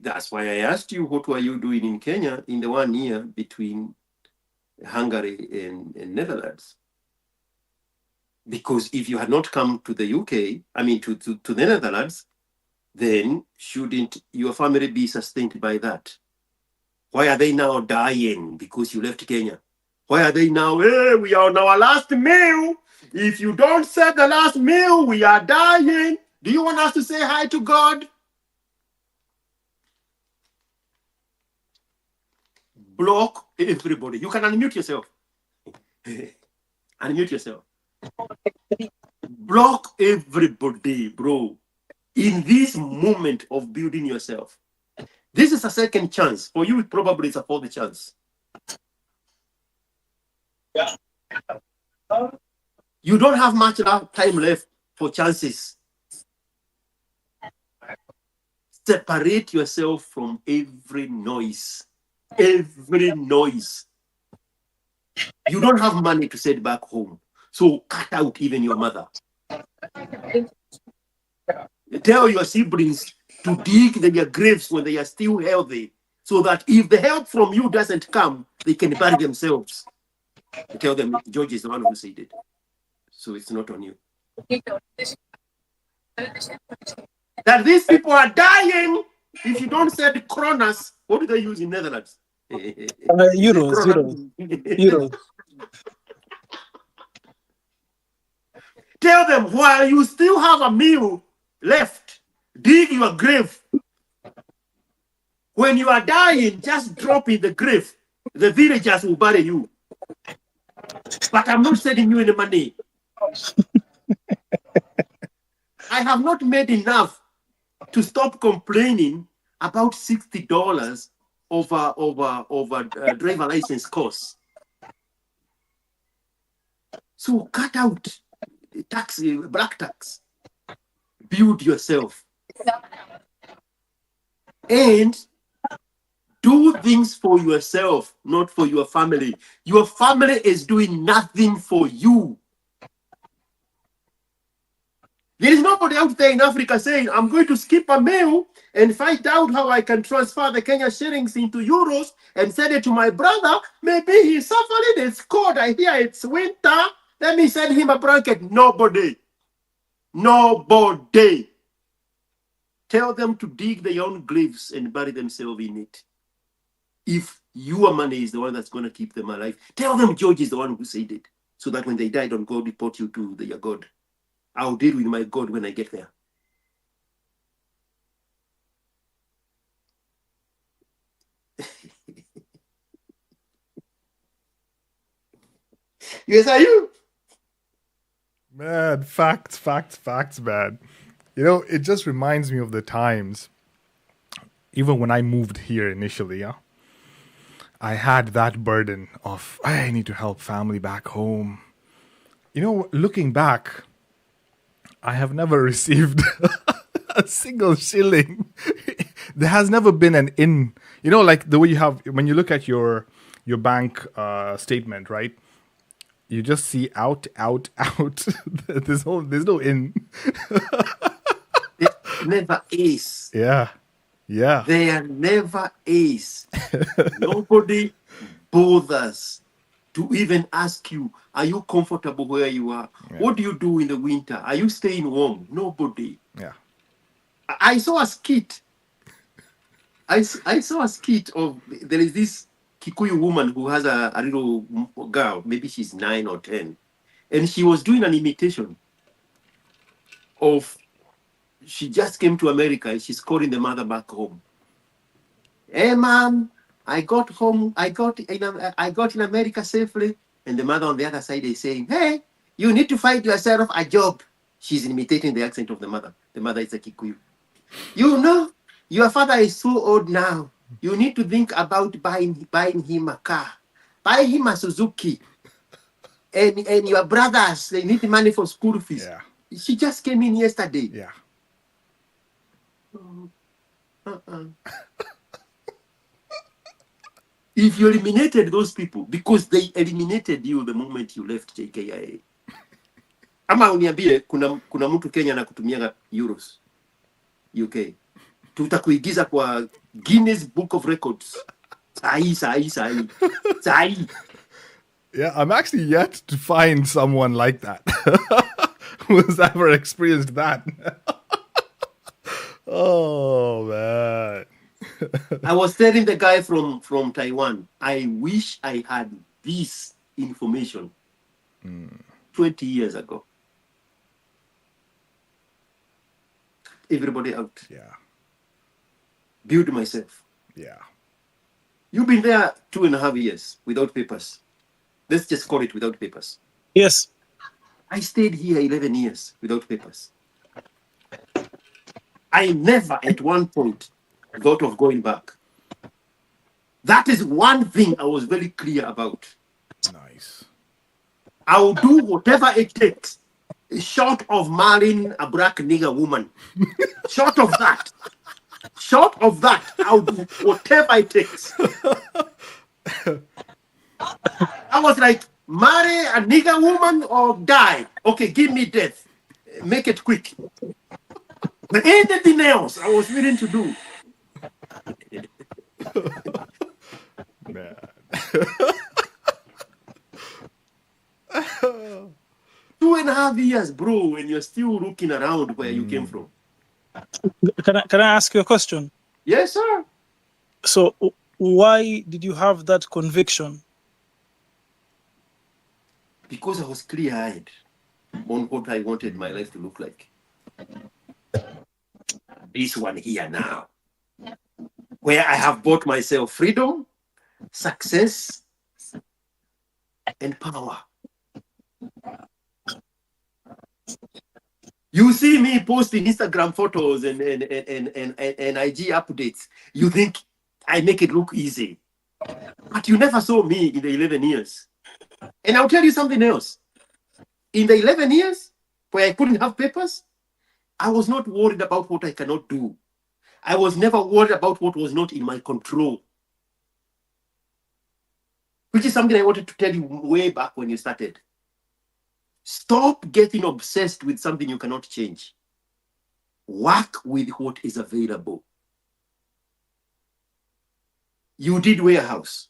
That's why I asked you, what were you doing in Kenya in the 1 year between Hungary and Netherlands? Because if you had not come to the UK, to the Netherlands, then shouldn't your family be sustained by that? Why are they now dying because you left Kenya? Why are they now, hey, we are on our last meal. If you don't set the last meal, we are dying. Do you want us to say hi to God? Block everybody. You can unmute yourself. Unmute yourself. Block everybody, bro. in this moment of building yourself. This is a second chance. For you, probably it's a fourth chance. You don't have much time left for chances. Separate yourself from every noise. Every noise. You don't have money to send back home. So cut out even your mother. Tell your siblings to dig their graves when they are still healthy, so that if the help from you doesn't come, they can bury themselves. Tell them George is the one who said it. So it's not on you. That these people are dying if you don't send kronas. What do they use in Netherlands? Euros. Tell them while you still have a meal left, dig your grave. When you are dying, just drop in the grave. The villagers will bury you. But I'm not sending you any money. I have not made enough to stop complaining about $60 over driver license costs. So cut out tax, black tax. Build yourself. And do things for yourself, not for your family. Your family is doing nothing for you. There is nobody out there in Africa saying, I'm going to skip a meal and find out how I can transfer the Kenya shillings into euros and send it to my brother. Maybe he's suffering, it's cold, I hear it's winter. Let me send him a blanket. Nobody. Nobody. Tell them to dig their own graves and bury themselves in it. If your money is the one that's going to keep them alive, tell them George is the one who said it, so that when they die, don't go report you to their God. I'll deal with my God when I get there. USIU. Man, facts, man. You know, it just reminds me of the times, even when I moved here initially, yeah, I had that burden of, I need to help family back home. You know, looking back, I have never received a single shilling. There has never been an in, you know, like the way you have, when you look at your bank statement, right? You just see out. There's no in. Never ace. Yeah. They are never ace. Nobody bothers to even ask you, are you comfortable where you are? Yeah. What do you do in the winter? Are you staying warm? Nobody. Yeah. I saw a skit. I saw a skit of, there is this Kikuyu woman who has a little girl, maybe she's 9 or 10. And she was doing an imitation of, she just came to America and she's calling the mother back home. Hey, mom, I got home. I got in America safely. And the mother on the other side is saying, hey, you need to find yourself a job. She's imitating the accent of the mother. The mother is a Kikuyu. You know, your father is so old now. You need to think about buying him a car. Buy him a Suzuki. And your brothers, they need money for school fees. Yeah. She just came in yesterday. Yeah. If you eliminated those people, because they eliminated you the moment you left JKIA. Ama uniambie kuna mtu Kenya na kutumia euros UK. Tutakuigiza kwa Guinness Book of Records. Sahi. Yeah, I'm actually yet to find someone like that who has ever experienced that. Oh, man. I was telling the guy from Taiwan, I wish I had this information 20 years ago. Everybody out. Yeah. Build myself. Yeah. You've been there 2.5 years without papers. Let's just call it without papers. Yes. I stayed here 11 years without papers. I never at one point thought of going back. That is one thing I was very clear about. Nice. I will do whatever it takes, short of marrying a black nigger woman. Short of that, I'll do whatever it takes. I was like, marry a nigger woman or die. Okay, give me death. Make it quick. But anything else I was willing to do. Man. 2.5 years, bro, and you're still looking around where you came from. Can I ask you a question? Yes, sir. So why did you have that conviction? Because I was clear-eyed on what I wanted my life to look like. This one here now, where I have bought myself freedom, success, and power. You see me posting Instagram photos and IG updates. You think I make it look easy. But you never saw me in the 11 years. And I'll tell you something else. In the 11 years where I couldn't have papers, I was not worried about what I cannot do. I was never worried about what was not in my control. Which is something I wanted to tell you way back when you started. Stop getting obsessed with something you cannot change. Work with what is available. You did warehouse.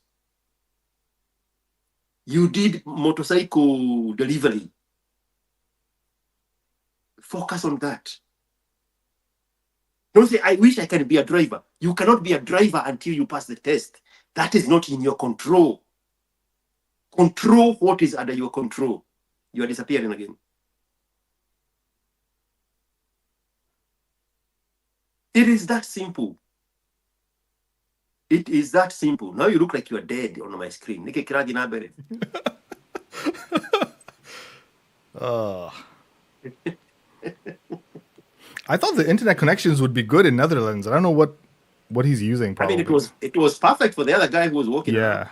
You did motorcycle delivery. Focus on that. Don't say, I wish I can be a driver. You cannot be a driver until you pass the test. That is not in your control. Control what is under your control. You are disappearing again. It is that simple. It is that simple. Now you look like you are dead on my screen. I thought the internet connections would be good in Netherlands. I don't know what he's using. Probably. I mean, it was perfect for the other guy who was walking. Yeah.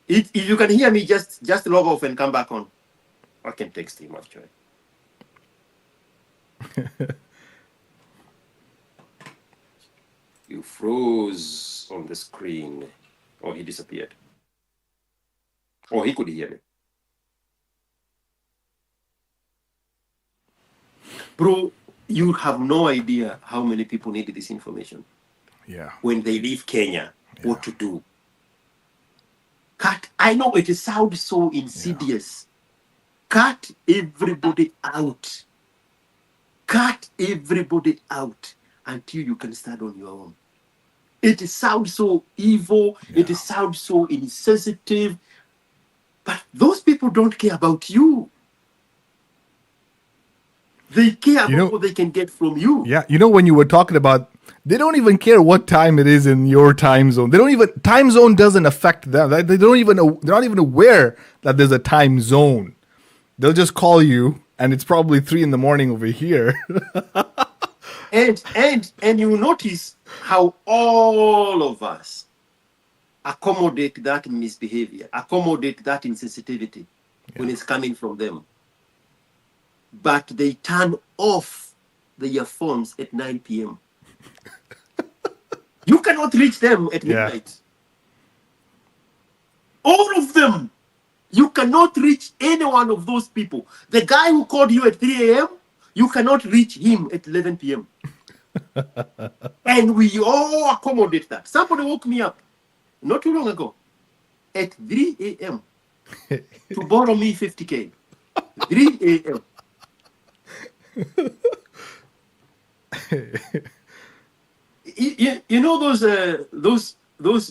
If you can hear me, just log off and come back on. I can text him actually. You froze on the screen. Or he disappeared. Or he could hear me. Bro, you have no idea how many people need this information. Yeah. When they leave Kenya, what to do. Cut. I know it sounds so insidious. Cut everybody out. Cut everybody out until you can stand on your own. It sounds so evil. It sounds so insensitive. But those people don't care about you. They care about what they can get from you. Yeah, when you were talking about, they don't even care what time it is in your time zone. Time zone doesn't affect them. They're not even aware that there's a time zone. They'll just call you, and it's probably 3 a.m. over here. and you notice how all of us accommodate that misbehavior, accommodate that insensitivity when it's coming from them. But they turn off their phones at 9 p.m. You cannot reach them at midnight. All of them. You cannot reach any one of those people. The guy who called you at 3 a.m., you cannot reach him at 11 p.m. And we all accommodate that. Somebody woke me up not too long ago at 3 a.m. to borrow me 50K. 3 a.m. You know those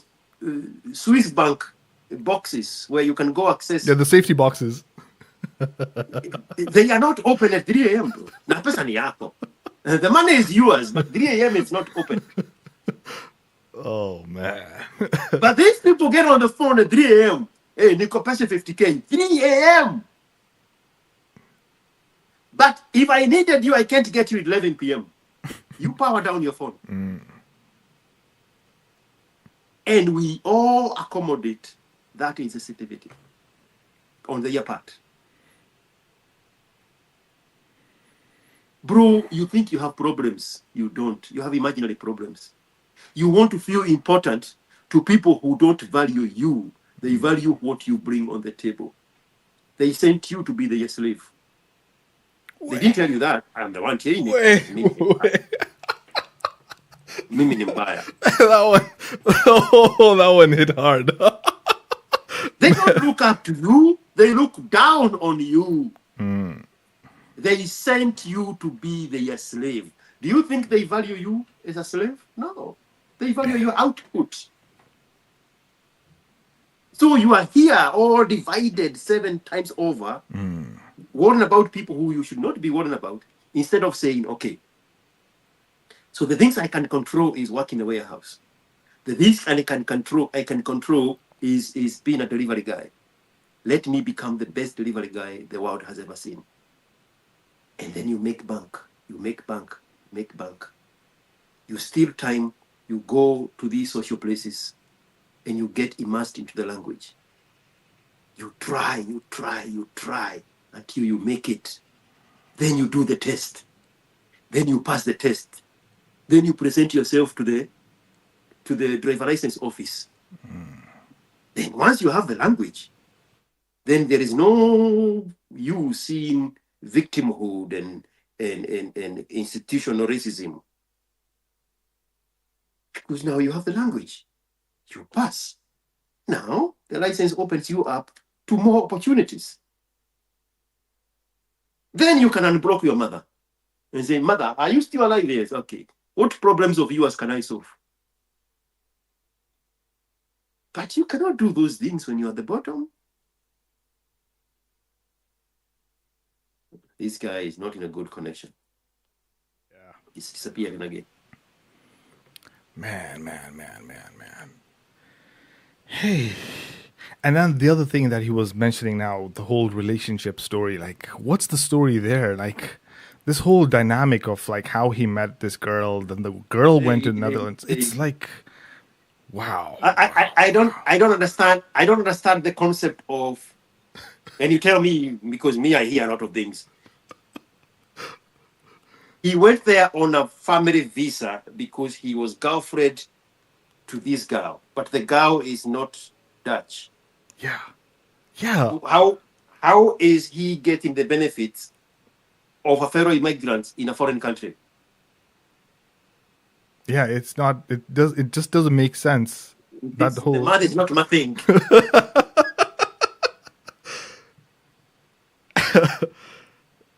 Swiss bank boxes where you can go access. Yeah, the safety boxes. They are not open at 3 a.m. The money is yours, but 3 a.m. it's not open. Oh man. But these people get on the phone at 3 a.m. Hey, Nico, pass 50K. 3 a.m. But if I needed you, I can't get you at 11 p.m. You power down your phone. And we all accommodate that insensitivity on their part. Bro, you think you have problems. You don't. You have imaginary problems. You want to feel important to people who don't value you. They value what you bring on the table. They sent you to be their slave. They didn't tell you that. I'm the one telling it. Mimi ni mbaya. That one hit hard. They don't look up to you. They look down on you. They sent you to be their slave. Do you think they value you as a slave? No. They value your output. So you are here all divided 7 times over, worrying about people who you should not be worrying about, instead of saying, okay, so the things I can control is working in a warehouse. The things I can control is being a delivery guy. Let me become the best delivery guy the world has ever seen. And then you make bank. You make bank. Make bank. You steal time. You go to these social places and you get immersed into the language. You try until you make it. Then you do the test. Then you pass the test. Then you present yourself to the driver license office. Then once you have the language, then there is no you seeing victimhood and institutional racism. Because now you have the language. You pass. Now the license opens you up to more opportunities. Then you can unblock your mother and say, Mother, are you still alive? Yes, okay. What problems of yours can I solve? But you cannot do those things when you're at the bottom. This guy is not in a good connection. Yeah. He's disappearing again. Man. Hey. And then the other thing that he was mentioning now, the whole relationship story, like, what's the story there? Like, this whole dynamic of, like, how he met this girl, then the girl went to the Netherlands. It's like, wow. I don't understand. I don't understand the concept of, and you tell me, because me, I hear a lot of things. He went there on a family visa because he was girlfriend to this girl, but the girl is not Dutch. Yeah. How is he getting the benefits of a fellow immigrant in a foreign country? Yeah, it's not. It just doesn't make sense. The man is not my thing.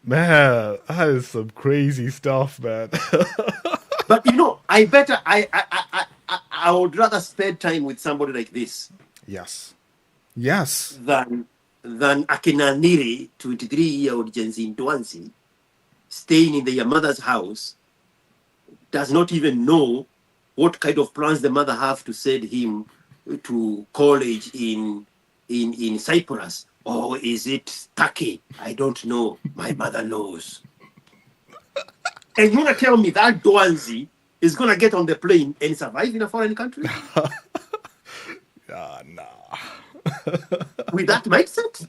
Man, that is some crazy stuff, man. But I would rather spend time with somebody like this. Yes. Than akina Niri, 23-year-old Gen Z Ntwanzi, staying in their mother's house, does not even know what kind of plans the mother have to send him to college in Cyprus. Or is it Turkey? I don't know. My mother knows. And you want to tell me that Ntwanzi is going to get on the plane and survive in a foreign country? Nah. With that mindset?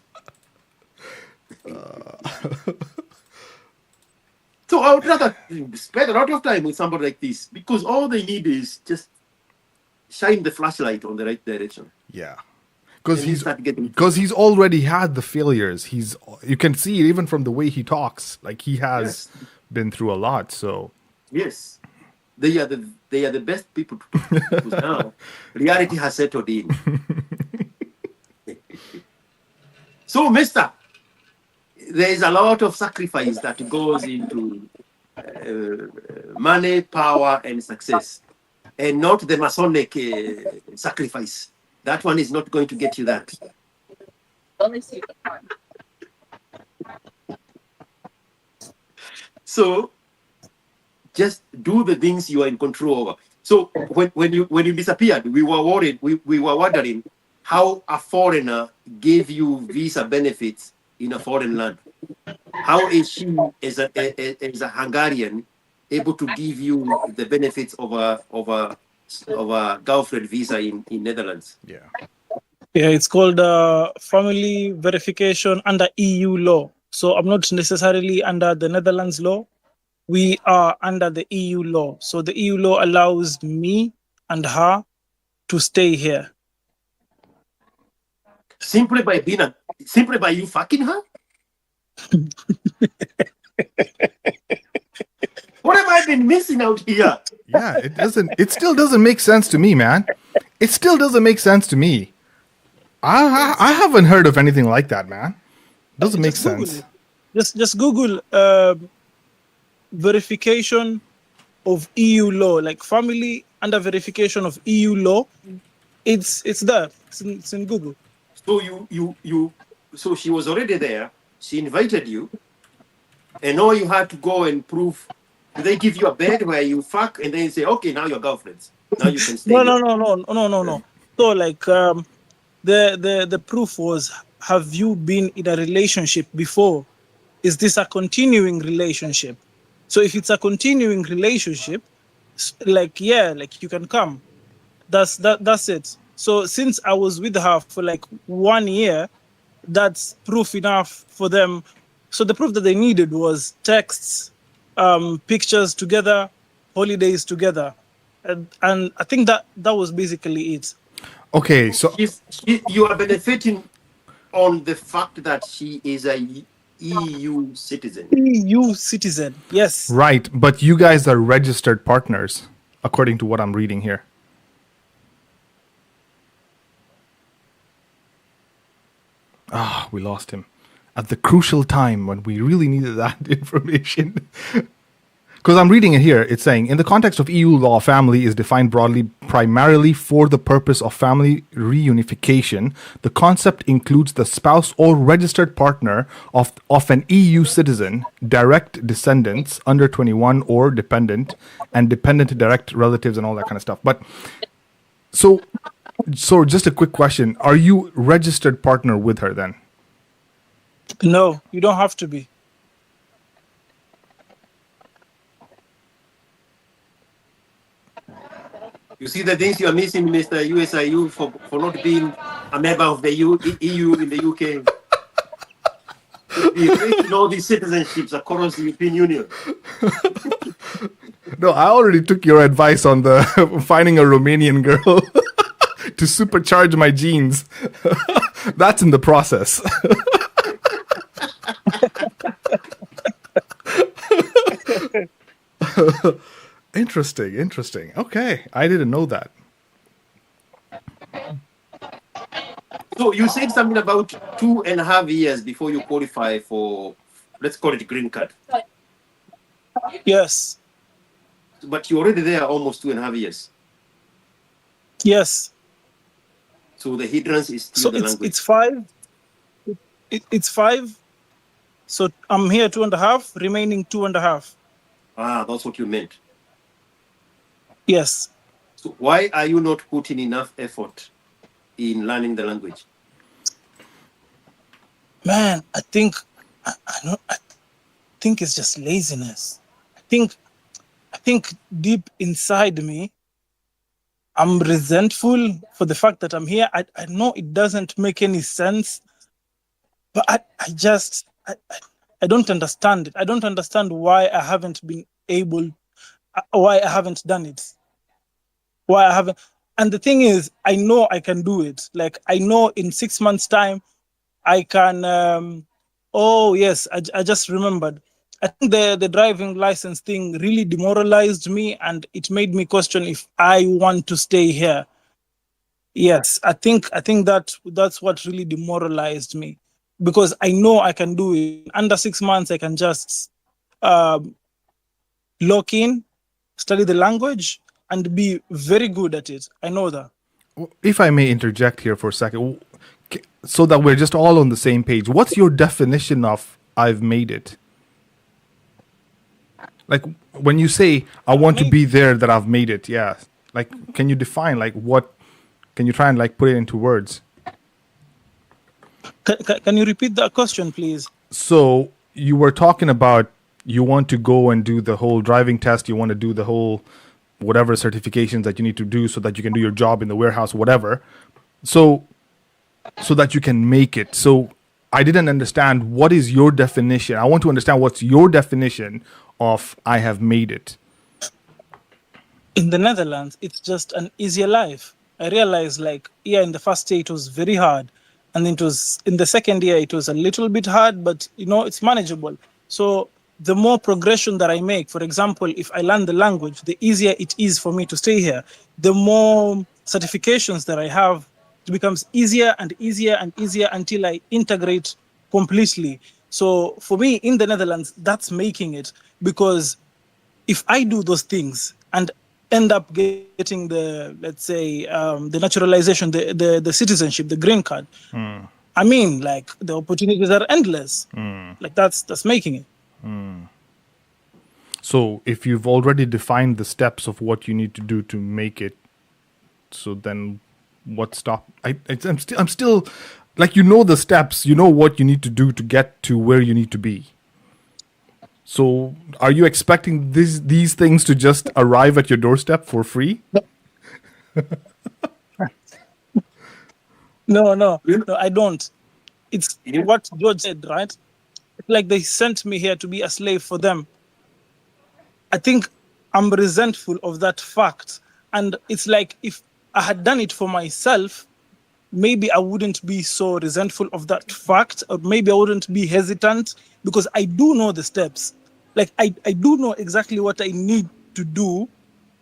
So I would rather spend a lot of time with somebody like this, because all they need is just shine the flashlight on the right direction. Yeah. Because he's already had the failures. You can see it even from the way he talks. Like, he has been through a lot. So yes, they are the best people to talk to, because now reality has settled in. So, Mister, there is a lot of sacrifice that goes into money, power, and success, and not the Masonic sacrifice. That one is not going to get you that. So, just do the things you are in control over. So, when you disappeared, we were worried. We were wondering how a foreigner gave you visa benefits in a foreign land. How is she, as a Hungarian, able to give you the benefits of a girlfriend visa in Netherlands. Yeah. Yeah, it's called family verification under EU law. So I'm not necessarily under the Netherlands law. We are under the EU law. So the EU law allows me and her to stay here. Simply by you fucking her? What have I been missing out here? Yeah, it still doesn't make sense to me, man. It still doesn't make sense to me. I haven't heard of anything like that, man. Doesn't make Just Google sense. it. Just Google verification of EU law, like family under verification of EU law. It's there. It's in Google. So so she was already there. She invited you, and all you had to go and prove. Do they give you a bed where you fuck, and then you say, "Okay, now you're girlfriends. Now you can stay." No. So like the proof was, have you been in a relationship before? Is this a continuing relationship? So if it's a continuing relationship, like you can come. That's it. So since I was with her for like 1 year, that's proof enough for them. So the proof that they needed was texts, pictures together, holidays together, and I think that was basically it. Okay, so you are benefiting on the fact that she is a EU citizen. EU citizen, yes. right, but you guys are registered partners, according to what I'm reading here. Ah, we lost him at the crucial time when we really needed that information. Because I'm reading it here, it's saying, in the context of EU law, family is defined broadly primarily for the purpose of family reunification. The concept includes the spouse or registered partner of an EU citizen, direct descendants under 21 or dependent, and dependent direct relatives and all that kind of stuff. But so just a quick question. Are you registered partner with her then? No, you don't have to be. You see the things you are missing, Mr. USIU, for not being a member of the EU in the UK. You know these citizenships across the European Union. No, I already took your advice on the finding a Romanian girl to supercharge my genes. That's in the process. Interesting. Okay, I didn't know that. So you said something about 2.5 years before you qualify for, let's call it green card. Yes. But you're already there almost 2.5 years. Yes. So the hindrance is still the language. It's 5. It's 5. So I'm here 2.5, remaining 2.5. Ah, that's what you meant. Yes. So why are you not putting enough effort in learning the language? Man, I think it's just laziness. I think deep inside me, I'm resentful for the fact that I'm here. I know it doesn't make any sense, but I don't understand it. I don't understand why I haven't been able, why I haven't done it. Why I haven't. And the thing is, I know I can do it. Like, I know in 6 months' time, I can. Oh, yes, I just remembered. I think the driving license thing really demoralized me, and it made me question if I want to stay here. Yes, I think that's what really demoralized me, because I know I can do it. Under 6 months, I can just lock in, study the language, and be very good at it. I know that. If I may interject here for a second, so that we're just all on the same page, what's your definition of "I've made it"? Like, when you say "I want to be there," that I've made it. Yeah. Like, can you define, like, what? Can you try and, like, put it into words? Can you repeat that question, please? So you were talking about you want to go and do the whole driving test, you want to do the whole whatever certifications that you need to do so that you can do your job in the warehouse, whatever. So that you can make it. So I didn't understand, what is your definition. I want to understand what's your definition of I have made it. In the Netherlands, it's just an easier life. I realized, like, yeah, in the first year it was very hard, and then it was in the second year it was a little bit hard, but it's manageable. So the more progression that I make, for example, if I learn the language, the easier it is for me to stay here. The more certifications that I have, it becomes easier and easier and easier until I integrate completely. So for me in the Netherlands, that's making it, because if I do those things and end up getting the, let's say, the naturalization, the citizenship, the green card, I mean, like, the opportunities are endless. Like, that's making it. So if you've already defined the steps of what you need to do to make it, so then what stop? I'm still like, the steps, what you need to do to get to where you need to be. So are you expecting these things to just arrive at your doorstep for free? No, I don't. It's what George said, right? It's like they sent me here to be a slave for them. I think I'm resentful of that fact. And it's like, if I had done it for myself, maybe I wouldn't be so resentful of that fact, or maybe I wouldn't be hesitant, because I do know the steps. Like, I do know exactly what I need to do,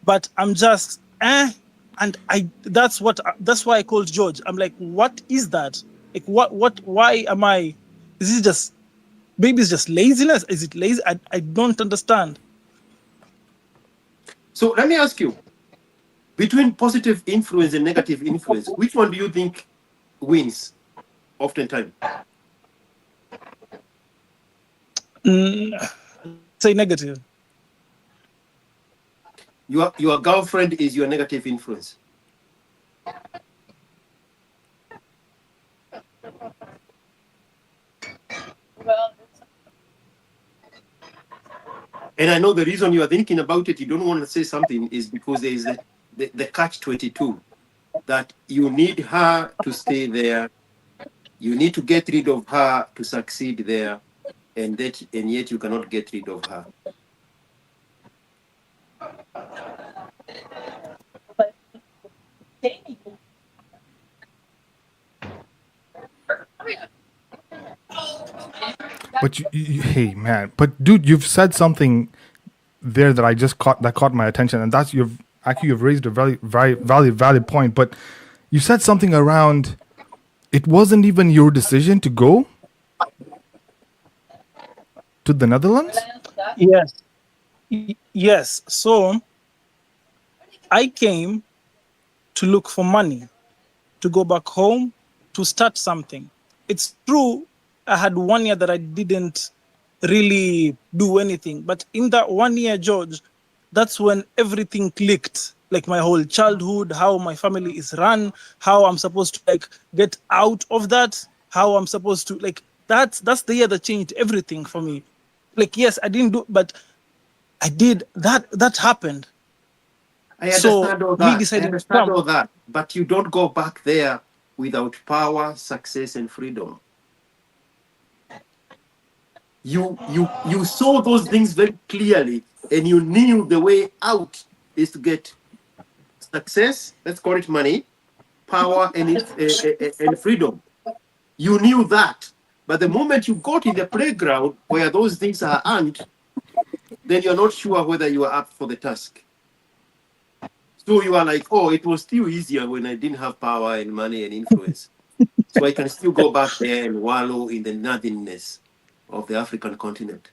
but I'm just, and that's why I called George. I'm like, what is that? Like, why am I, is it just, maybe it's just laziness? Is it lazy? I don't understand. So let me ask you, between positive influence and negative influence, which one do you think wins oftentimes? Say negative. Your girlfriend is your negative influence. And I know the reason you are thinking about it, you don't want to say something, is because there is the catch-22, that you need her to stay there, you need to get rid of her to succeed there, and yet you cannot get rid of her. But hey man, but dude, you've said something there that I just caught my attention, and that's you've raised a very, very valid point. But you said something around, it wasn't even your decision to go to the Netherlands. Yes. So I came to look for money, to go back home, to start something. It's true, I had 1 year that I didn't really do anything. But in that 1 year, George, that's when everything clicked. Like, my whole childhood, how my family is run, how I'm supposed to, like, get out of that, how I'm supposed to, like, that's the year that changed everything for me. Like, yes, I didn't do, but I did. That happened. I understand all that. But you don't go back there without power, success, and freedom. You saw those things very clearly, and you knew the way out is to get success, let's call it money, power, and freedom. You knew that. But the moment you got in the playground where those things are earned, then you're not sure whether you are up for the task. So you are like, oh, it was still easier when I didn't have power and money and influence. So I can still go back there and wallow in the nothingness of the African continent.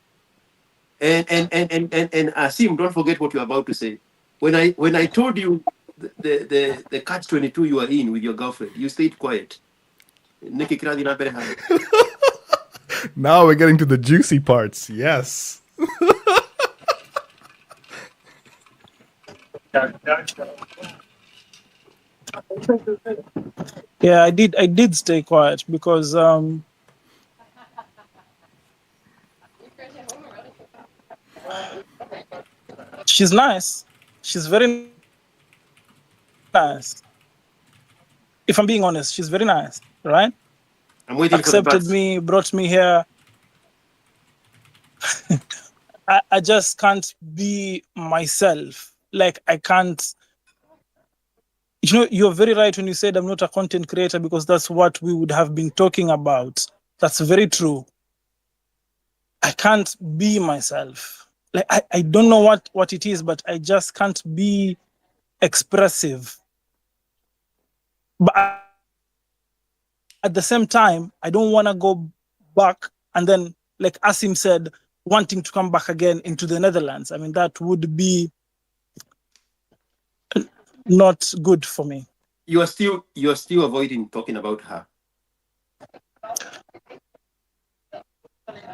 And Asim, don't forget what you're about to say. When I told you the catch-22 you are in with your girlfriend, you stayed quiet. Now we're getting to the juicy parts. Yes. Yeah, I did stay quiet because She's nice. She's very nice. If I'm being honest, she's very nice, right? I'm waiting for the Accepted bus. me, brought me here. I just can't be myself. Like I can't. You're very right when you said I'm not a content creator, because that's what we would have been talking about. That's very true. I can't be myself. Like I don't know what it is, but I just can't be expressive. But at the same time, I don't want to go back and then, like Asim said, wanting to come back again into the Netherlands. I mean, that would be not good for me. You are still avoiding talking about her.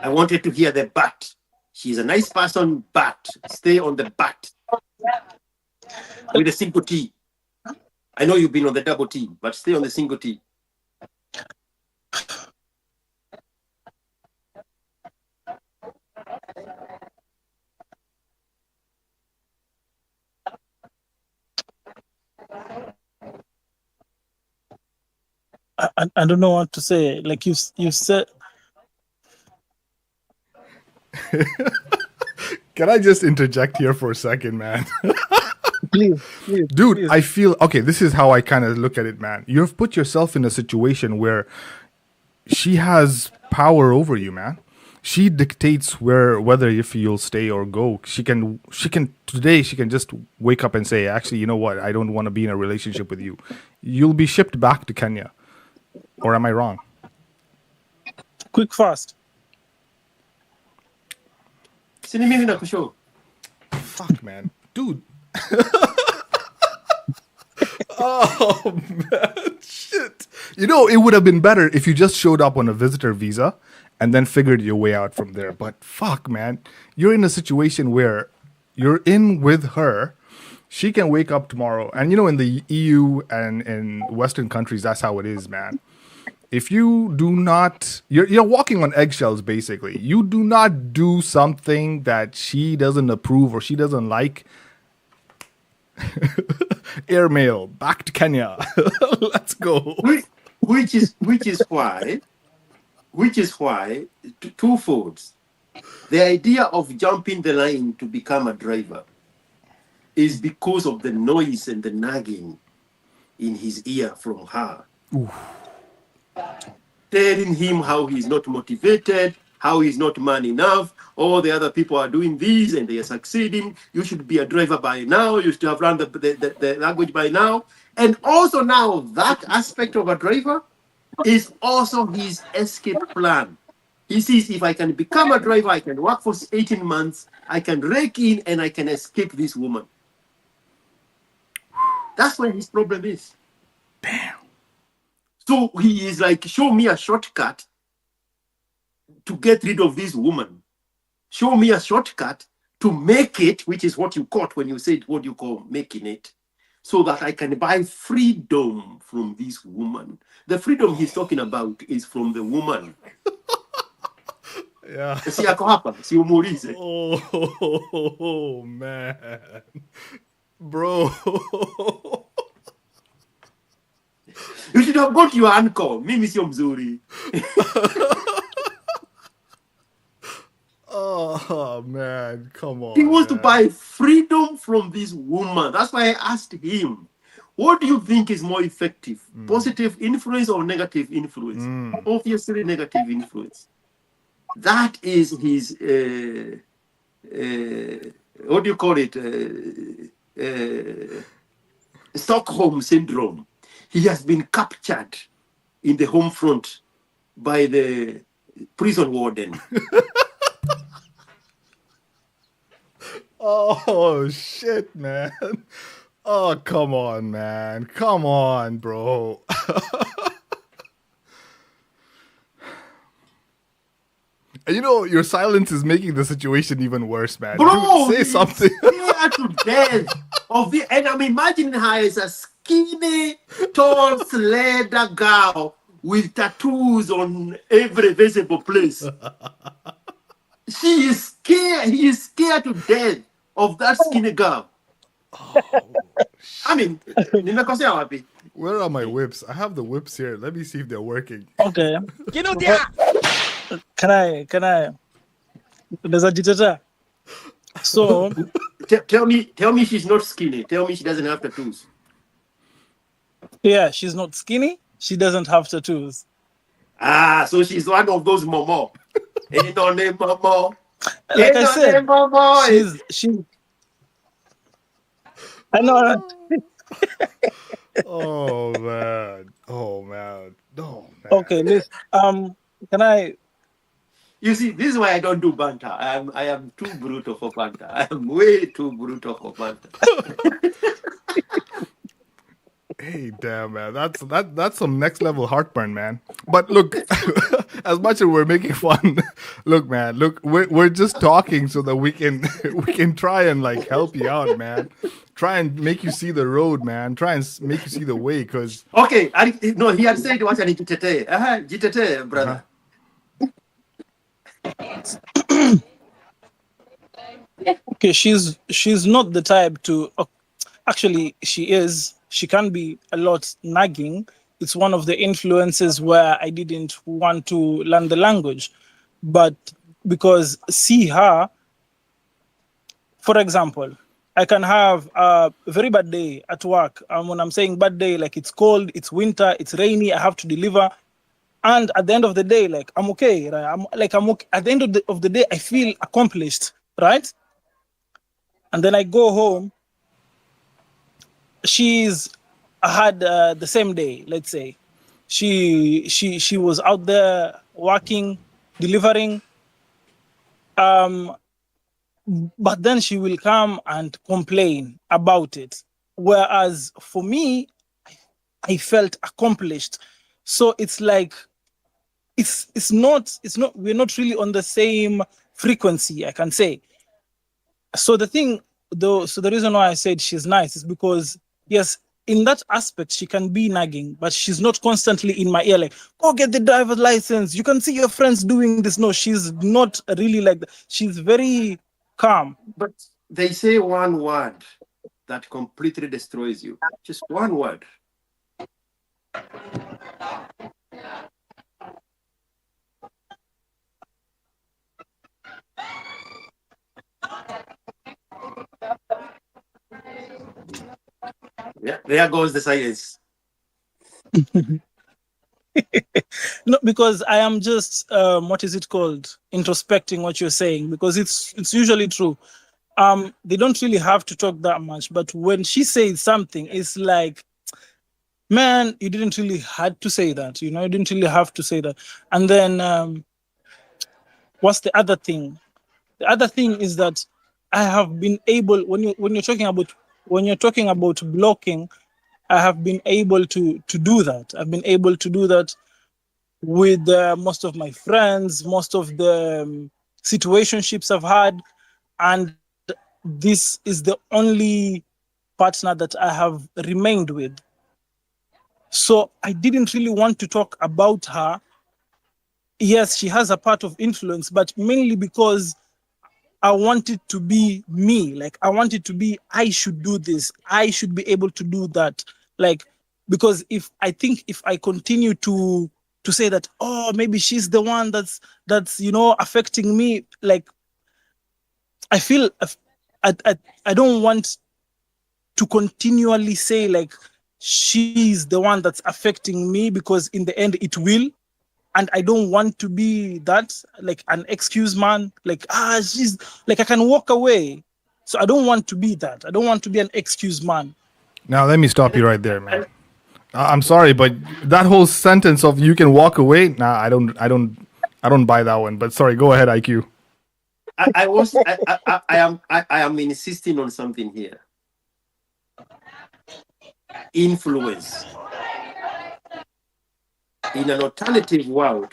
I wanted to hear the but. She's a nice person, but stay on the but. With a single T. I know you've been on the double T, but stay on the single T. I don't know what to say. Like you said. Can I just interject here for a second, man? Please, Dude, please. I feel okay. This is how I kind of look at it, man. You've put yourself in a situation where she has power over you, man. She dictates whether if you'll stay or go. She can today she can just wake up and say, actually, you know what? I don't want to be in a relationship with you. You'll be shipped back to Kenya. Or am I wrong? Quick, fast. Sini mimi nakushow. Fuck, man. Dude. Oh, man. Shit. It would have been better if you just showed up on a visitor visa and then figured your way out from there. But fuck, man. You're in a situation where you're in with her. She can wake up tomorrow. And, in the EU and in Western countries, that's how it is, man. If you do not, you're walking on eggshells, basically. You do not do something that she doesn't approve or she doesn't like. Airmail back to Kenya. Let's go. Which is why twofolds. The idea of jumping the line to become a driver is because of the noise and the nagging in his ear from her. Oof. Telling him how he's not motivated, how he's not man enough, all the other people are doing this and they are succeeding. You should be a driver by now. You should have learned the language by now. And also now that aspect of a driver is also his escape plan. He sees, if I can become a driver, I can work for 18 months, I can rake in and I can escape this woman. That's where his problem is. Damn. So he is like, show me a shortcut to get rid of this woman. Show me a shortcut to make it, which is what you caught when you said what you call making it, so that I can buy freedom from this woman. The freedom he's talking about is from the woman. Yeah. Si ako hapa, si umuulize. Oh, man. Bro. You should have got your uncle. Mimi sio mzuri. Oh, man. Come on. He wants man. to buy freedom from this woman. That's why I asked him, what do you think is more effective? Positive influence or negative influence? Obviously, negative influence. That is his, what do you call it? Stockholm syndrome. He has been captured in the home front by the prison warden. Oh, shit, man. Oh, come on, man. Come on, bro. Your silence is making the situation even worse, man. Bro, Dude, say something. Scared to death of it. And I'm imagining her as a skinny, tall, slender girl with tattoos on every visible place. She is scared. He is scared to death of that skinny girl. I mean, nimekosea wapi? Where are my whips? I have the whips here. Let me see if they're working. Okay. Can I? There's a jitata. So Tell me she's not skinny. Tell me she doesn't have tattoos. yeah, she's not skinny. She doesn't have tattoos. Ah, so she's one of those momo. Ain't no name momo. Like I said, she's. I know. Oh man. Oh man. Oh man. Okay, listen. Can I? You see, this is why I don't do banter. I am too brutal for banter. I am way too brutal for banter. Hey, damn man, that's some next level heartburn, man. But look, as much as we're making fun, look, man, we're just talking so that we can try and like help you out, man. Try and make you see the road, man. Try and make you see the way, because Okay, no, he had said what and jitetee. Jitetee, brother. Okay, she's not the type to. Actually, she is. She can be a lot nagging. It's one of the influences where I didn't want to learn the language, but because see her, for example, I can have a very bad day at work. When I'm saying bad day, like it's cold, it's winter, it's rainy, I have to deliver. And at the end of the day, like I'm okay, right? I'm okay. At the end of the day, I feel accomplished, right? And then I go home. She's had the same day. Let's say she was out there working, delivering. But then she will come and complain about it. Whereas for me, I felt accomplished. So it's like it's not we're not really on the same frequency, I can say. So the thing though, so the reason why I said she's nice is because yes, in that aspect she can be nagging, but she's not constantly in my ear like, go get the driver's license, you can see your friends doing this. No, she's not really like that. She's very calm. But they say one word that completely destroys you. Just one word. Yeah, there goes the silence. No, because I am just what is it called? Introspecting what you're saying, because it's usually true. They don't really have to talk that much, but when she says something, it's like, man, you didn't really had to say that, you didn't really have to say that. And then what's the other thing? The other thing is that I have been able, when you're talking about blocking, I have been able to do that. I've been able to do that with most of my friends, most of the situationships I've had, and this is the only partner that I have remained with. So I didn't really want to talk about her. Yes, she has a part of influence, but mainly because I wanted to be me. Like I wanted to be, I should do this. I should be able to do that. Like, because if I continue to say that, oh, maybe she's the one that's affecting me, like I feel I don't want to continually say like she's the one that's affecting me, because in the end it will. And I don't want to be that, like an excuse man, like, she's like, I can walk away. So I don't want to be that. I don't want to be an excuse man. Now let me stop you right there, man. I'm sorry, but that whole sentence of "you can walk away," nah, I don't buy that one. But sorry, go ahead, IQ. I am insisting on something here. Influence. In an alternative world,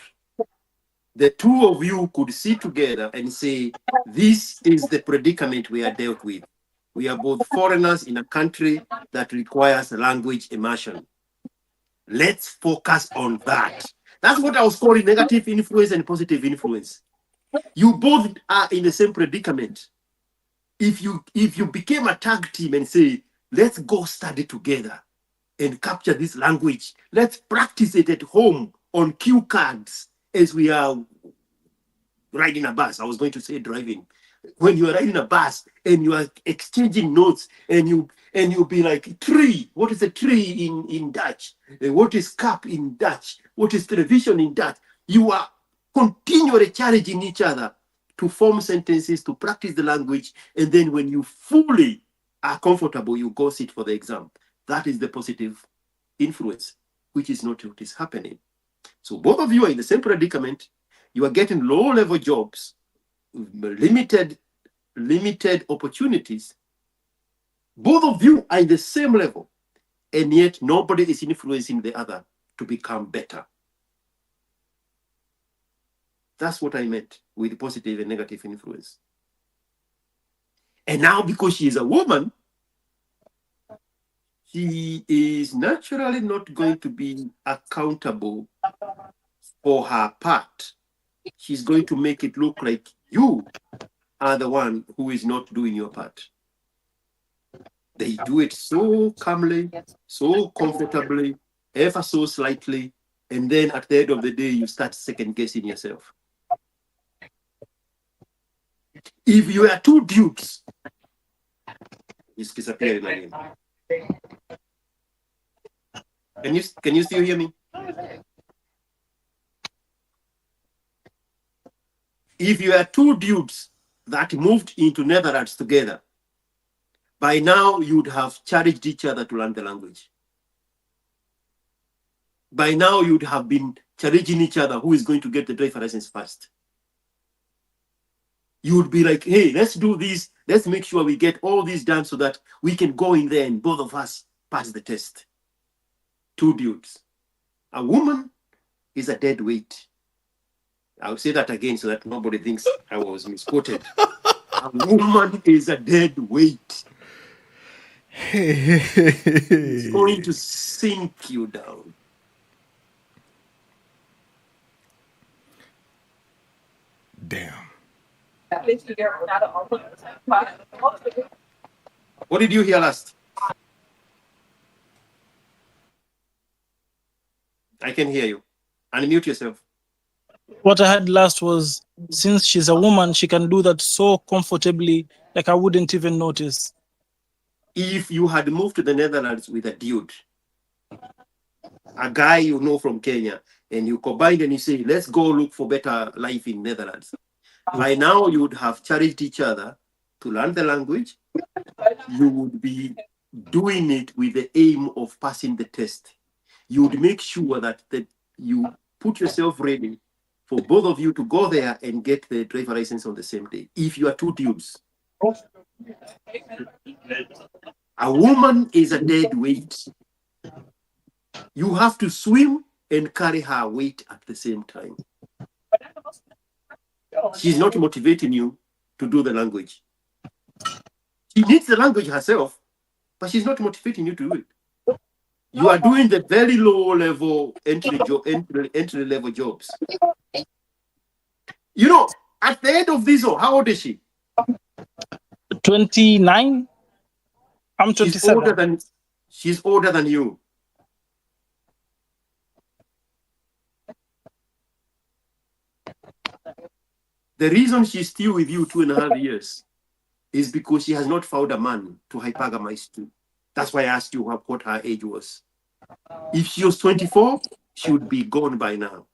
the two of you could sit together and say, this is the predicament we are dealt with. We are both foreigners in a country that requires language immersion. Let's focus on that. That's what I was calling negative influence and positive influence. You both are in the same predicament. if you became a tag team and say, let's go study together and capture this language, let's practice it at home on cue cards as we are riding a bus. I was going to say driving. When you are riding a bus and you are exchanging notes, and you'll be like, tree, what is a tree in Dutch? What is cup in Dutch? What is television in Dutch? You are continually challenging each other to form sentences, to practice the language, and then when you fully are comfortable, you go sit for the exam. That is the positive influence, which is not what is happening. So both of you are in the same predicament. You are getting low-level jobs, limited opportunities. Both of you are in the same level, and yet nobody is influencing the other to become better. That's what I meant with positive and negative influence. And now, because she is a woman, she is naturally not going to be accountable for her part. She's going to make it look like you are the one who is not doing your part. They do it so calmly, so comfortably, ever so slightly, and then at the end of the day, you start second guessing yourself. If you are two dudes, it's disappearing again. Can you still hear me? If you are two dudes that moved into Netherlands together, by now you'd have challenged each other to learn the language. By now you'd have been challenging each other who is going to get the driver license first. You would be like, hey, let's do this. Let's make sure we get all this done so that we can go in there and both of us pass the test. Two dudes. A woman is a dead weight. I'll say that again so that nobody thinks I was misquoted. A woman is a dead weight. It's going to sink you down. Damn. What did you hear last? I can hear you. Unmute yourself. What I had last was, since she's a woman, she can do that so comfortably, like I wouldn't even notice. If you had moved to the Netherlands with a dude, a guy you know from Kenya, and you combined and you say, let's go look for better life in Netherlands. By now, you would have challenged each other to learn the language. You would be doing it with the aim of passing the test. You would make sure that you put yourself ready for both of you to go there and get the driver license on the same day. If you are two dudes, a woman is a dead weight. You have to swim and carry her weight at the same time. She's not motivating you to do the language. She needs the language herself, but she's not motivating you to do it. You are doing the very low level entry level jobs. You know, at the end of this, how old is she? 29. I'm 27. She's older than you. The reason she's still with you 2.5 years is because she has not found a man to hypergamize to. That's why I asked you what her age was. If she was 24, she would be gone by now.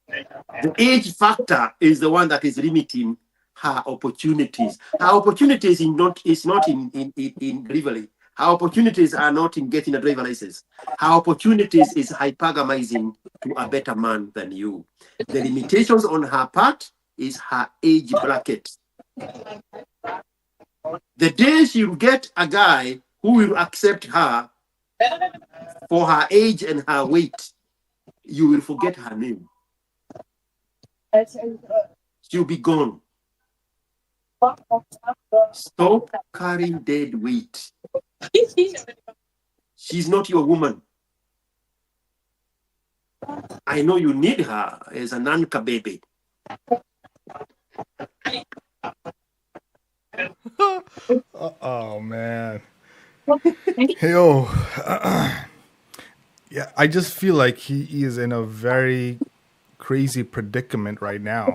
The age factor is the one that is limiting her opportunities. Her opportunities is not in delivery. Her opportunities are not in getting a driver license. Her opportunities is hypergamizing to a better man than you. The limitations on her part is her age bracket. The day she will get a guy who will accept her for her age and her weight, you will forget her name. She'll be gone. Stop carrying dead weight. She's not your woman. I know you need her as an anchor baby. Oh man. Yo. Yeah, I just feel like he is in a very crazy predicament right now.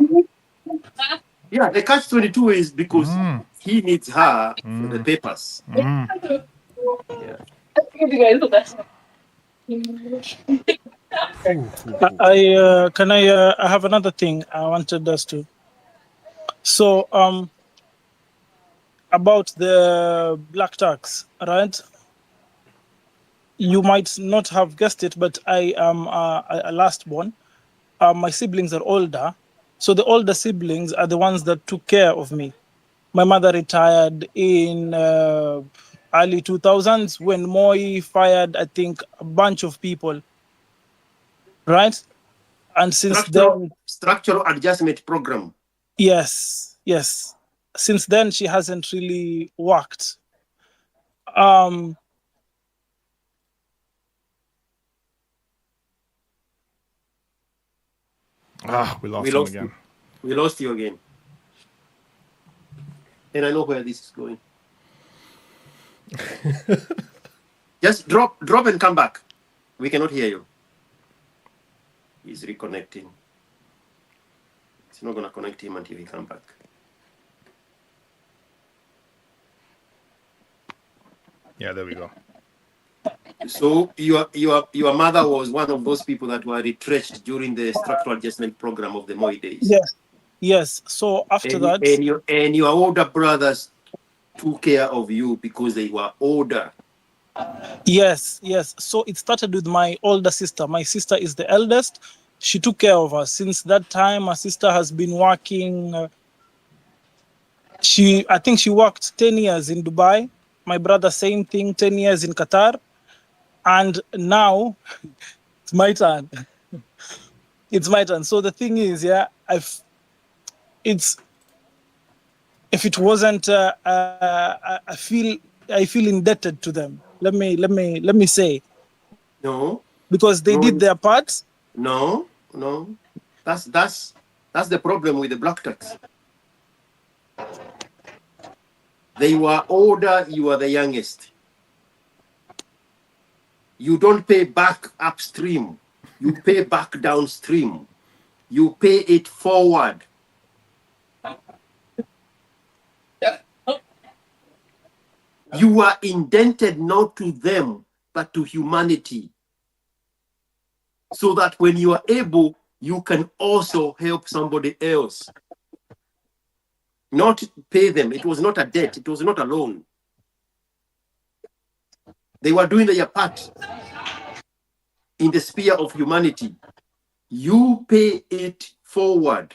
Yeah, the catch-22 is because he needs her for the papers. Yeah. I have another thing I wanted us to. So about the black tax, right? You might not have guessed it, but I am a last born. My siblings are older, so the older siblings are the ones that took care of me. My mother retired in early 2000s when Moi fired, I think, a bunch of people, right? And since then, Structural adjustment program. yes. Since then, she hasn't really worked. We lost We him lost again. you. We lost you again. And I know where this is going. Just drop and come back. We cannot hear you. He's reconnecting. It's not going to connect him until he comes back. Yeah, there we go. So your mother was one of those people that were retrenched during the structural adjustment program of the Moi days. Yes. So after that, and your older brothers took care of you because they were older. yes. So it started with my older sister. My sister is the eldest. She took care of us. Since that time, my sister has been working. I think she worked 10 years in Dubai. My brother, same thing, 10 years in Qatar. And now it's my turn. It's my turn. So the thing is, if it wasn't, I feel indebted to them. Let me say. No. Because they did their part. No. That's the problem with the black tax. They were older, you are the youngest. You don't pay back upstream. You pay back downstream. You pay it forward. You are indebted not to them, but to humanity. So that when you are able, you can also help somebody else. Not pay them. It was not a debt. It was not a loan. They were doing their part in the sphere of humanity. You pay it forward.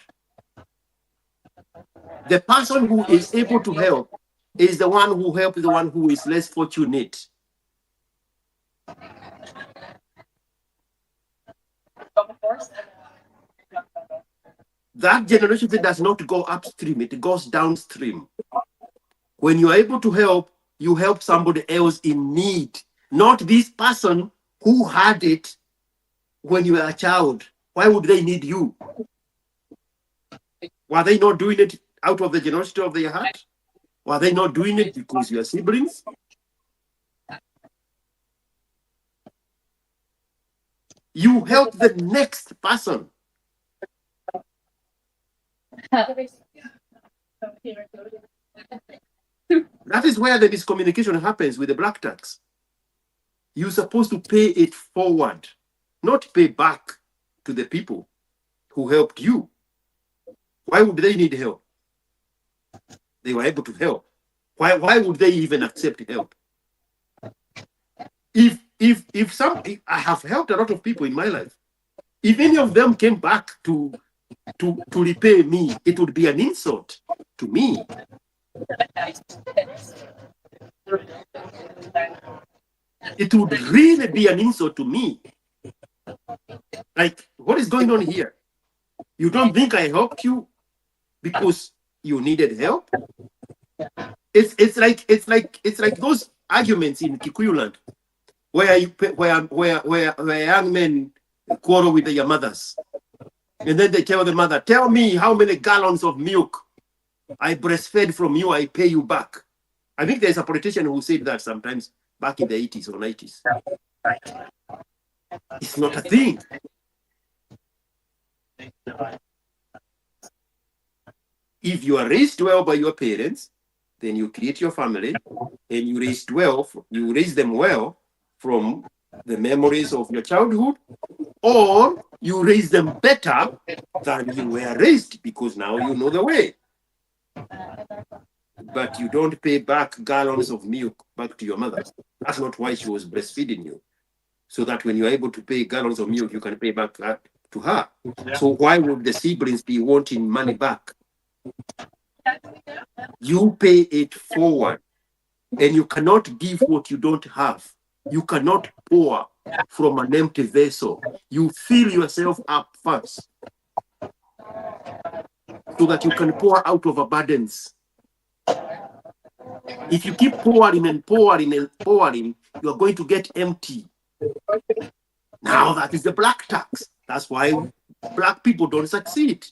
The person who is able to help is the one who helps the one who is less fortunate. That generosity does not go upstream, it goes downstream. When you are able to help, you help somebody else in need, not this person who had it when you were a child. Why would they need you? Were they not doing it out of the generosity of their heart? Were they not doing it because you are siblings? You help the next person. That is where the miscommunication happens with the black tax. You're supposed to pay it forward, not pay back to the people who helped you. Why would they need help? They were able to help. Why would they even accept help? If I have helped a lot of people in my life. If any of them came back to repay me, it would be an insult to me. It would really be an insult to me. Like, what is going on here? You don't think I helped you because you needed help? It's like those arguments in Kikuyu land where young men quarrel with their mothers, and then they tell the mother, "Tell me how many gallons of milk I breastfed from you, I pay you back. I think there's a politician who said that sometimes back in the 80s or 90s. It's not a thing. If you are raised well by your parents, then you create your family and you raise them well from the memories of your childhood, or you raise them better than you were raised because now you know the way. But you don't pay back gallons of milk back to your mother. That's not why she was breastfeeding you. So that when you're able to pay gallons of milk, you can pay back to her. So why would the siblings be wanting money back? You pay it forward, and you cannot give what you don't have. You cannot pour from an empty vessel. You fill yourself up first so that you can pour out of abundance. If you keep pouring and pouring and pouring, you're going to get empty. Now that is the black tax. That's why black people don't succeed.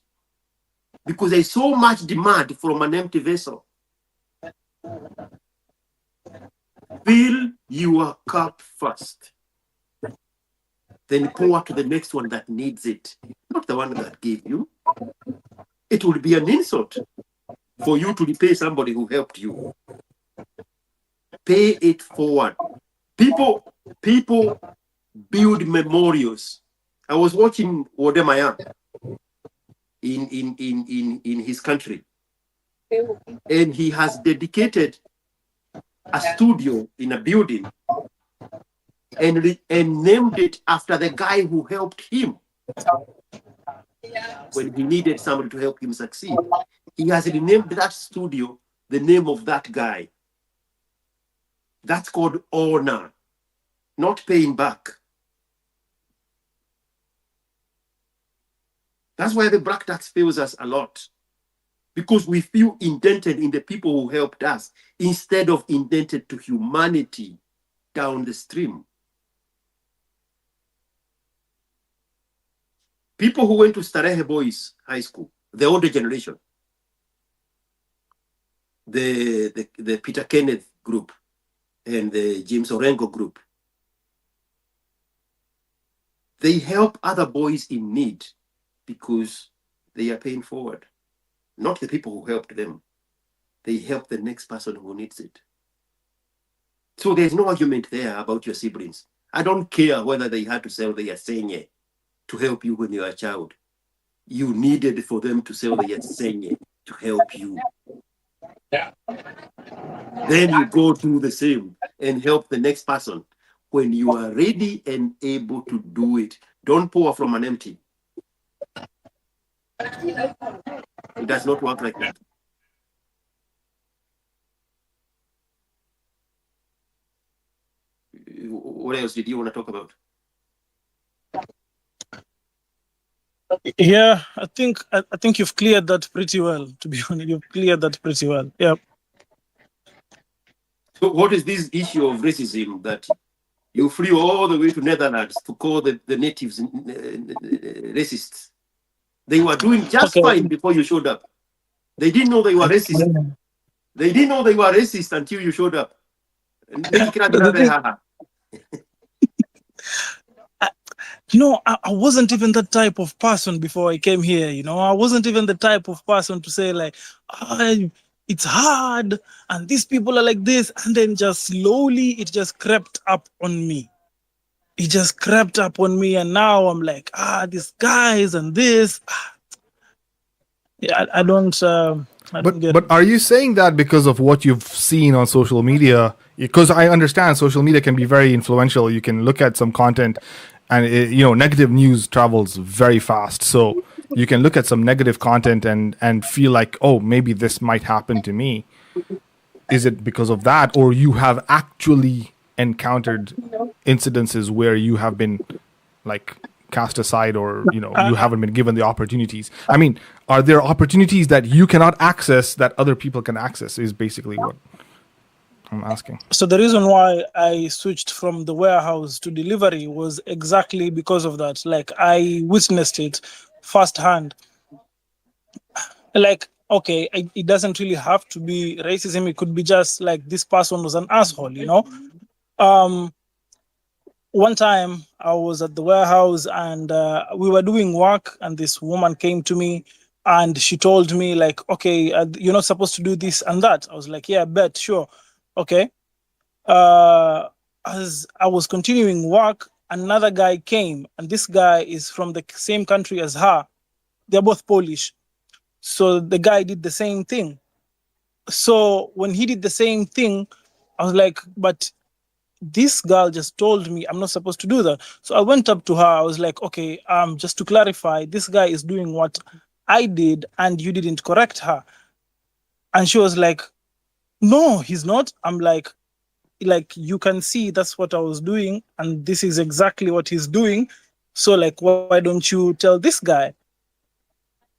Because there's so much demand from an empty vessel. Fill your cup first. Then pour to the next one that needs it. Not the one that gave you. It would be an insult for you to repay somebody who helped you. Pay it forward. People build memorials. I was watching Wodemaya in his country, and he has dedicated a studio in a building and named it after the guy who helped him when he needed somebody to help him succeed. He has renamed that studio the name of that guy. That's called honor, not paying back. That's why the black tax fails us a lot, because we feel indented in the people who helped us instead of indented to humanity down the stream. People who went to Starehe Boys High School, the older generation, the Peter Kenneth group and the James Orengo group, they help other boys in need because they are paying forward. Not the people who helped them. They help the next person who needs it. So there's no argument there about your siblings. I don't care whether they had to sell their senye to help you when you were a child. You needed for them to sell their senye to help you. Yeah. Then you go do the same and help the next person when you are ready and able to do it. Don't pour from an empty. It does not work like that. What else did you want to talk about? Yeah, I think you've cleared that pretty well. To be honest, you've cleared that pretty well. Yeah. So what is this issue of racism that you flew all the way to Netherlands to call the natives racists? They were doing just fine before you showed up. They didn't know they were racist. They didn't know they were racist until you showed up. I wasn't even that type of person before I came here. I wasn't even the type of person to say like, it's hard and these people are like this. And then just slowly it just crept up on me. It just crept up on me. And now I'm like, these guys and this. Yeah, I don't get it. But are you saying that because of what you've seen on social media? Because I understand social media can be very influential. You can look at some content and negative news travels very fast. So you can look at some negative content and feel like, oh, maybe this might happen to me. Is it because of that, or you have actually encountered incidences where you have been like cast aside, or you haven't been given the opportunities? I mean, are there opportunities that you cannot access that other people can access, is basically what I'm asking. So the reason why I switched from the warehouse to delivery was exactly because of that. Like, I witnessed it firsthand. Like, okay, it doesn't really have to be racism. It could be just like this person was an asshole, you know. Um, One time I was at the warehouse and we were doing work, and this woman came to me and she told me like, okay, you're not supposed to do this and that. I was like, yeah, bet, sure, okay. uh, as I was continuing work, another guy came, and this guy is from the same country as her. They're both Polish. So the guy did the same thing. So when he did the same thing, I was like, but this girl just told me I'm not supposed to do that. So I went up to her. I was like, okay, just to clarify, this guy is doing what I did, and you didn't correct her. And she was like, no, he's not. I'm like you can see that's what I was doing, and this is exactly what he's doing. So like, why don't you tell this guy?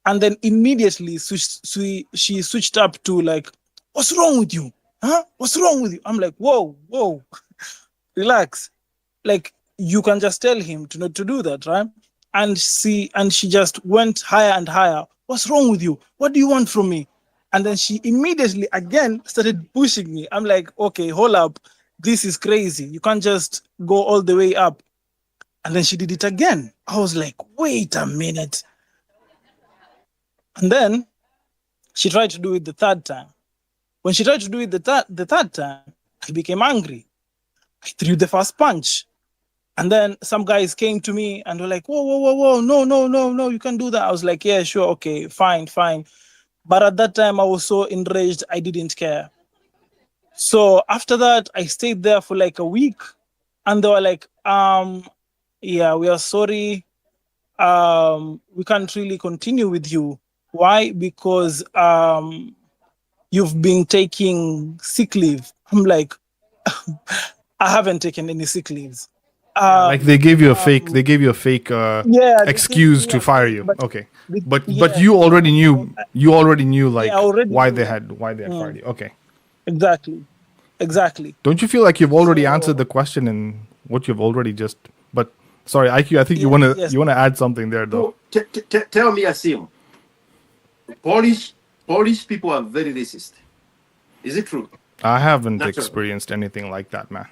And then immediately she switched up to like, what's wrong with you? Huh? What's wrong with you? I'm like, whoa, relax. Like, you can just tell him to not to do that, right? And she just went higher and higher. What's wrong with you? What do you want from me? And then she immediately again started pushing me. I'm like, okay, hold up. This is crazy. You can't just go all the way up. And then she did it again. I was like, wait a minute. And then she tried to do it the third time. When she tried to do it the third time, I became angry. I threw the first punch. And then some guys came to me and were like, whoa, no, you can't do that. I was like, yeah, sure, okay, fine. But at that time, I was so enraged, I didn't care. So after that, I stayed there for like a week, and they were like, yeah, we are sorry. We can't really continue with you. Why? Because you've been taking sick leave. I'm like, I haven't taken any sick leaves. Like they gave you a fake, Yeah, excuse to fire you. but Okay, but yeah, you already knew like I already why knew. they had fired you. Okay, Exactly. don't you feel like you've already So answered the question in what you've already just? But sorry, IQ, I think you yes, wanna add something there though. So tell me, Asim, Polish people are very racist. Is it true? I haven't Natural. experienced anything like that, man.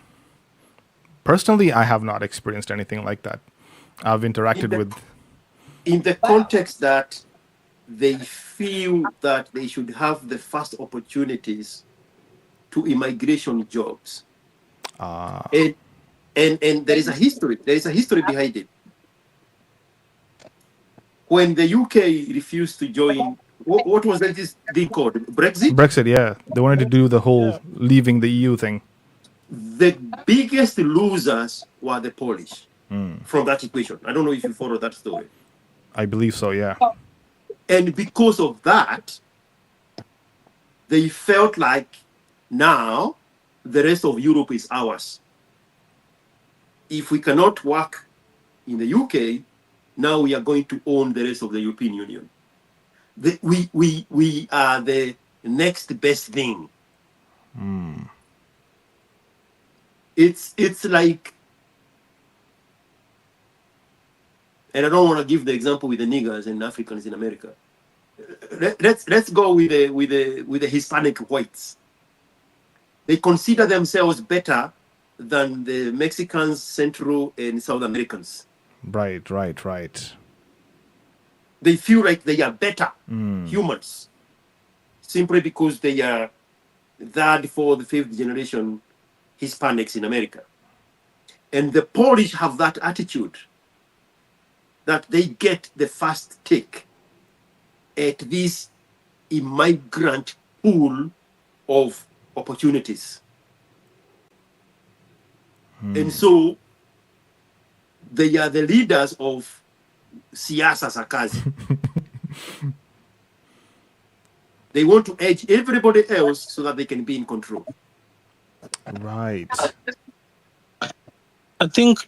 Personally, I have not experienced anything like that. I've In interacted the with. in the context that they feel that they should have the first opportunities to immigration jobs. And there is a history. There is a history behind it. When the UK refused to join, what was that this thing called? Brexit? Brexit, yeah. They wanted to do the whole yeah, leaving the EU thing. The biggest losers were the Polish from that equation. I don't know if you follow that story. I believe so, yeah. And because of that, they felt like now the rest of Europe is ours. If we cannot work in the UK, now we are going to own the rest of the European Union. We are the next best thing. It's like, and I don't want to give the example with the niggers and Africans in America. Let's go with the Hispanic whites. They consider themselves better than the Mexicans, Central and South Americans. Right. They feel like they are better humans simply because they are third, fourth, fifth generation Hispanics in America. And the Polish have that attitude that they get the first take at this immigrant pool of opportunities. And so they are the leaders of siasa za kazi. They want to edge everybody else so that they can be in control. Right. I think,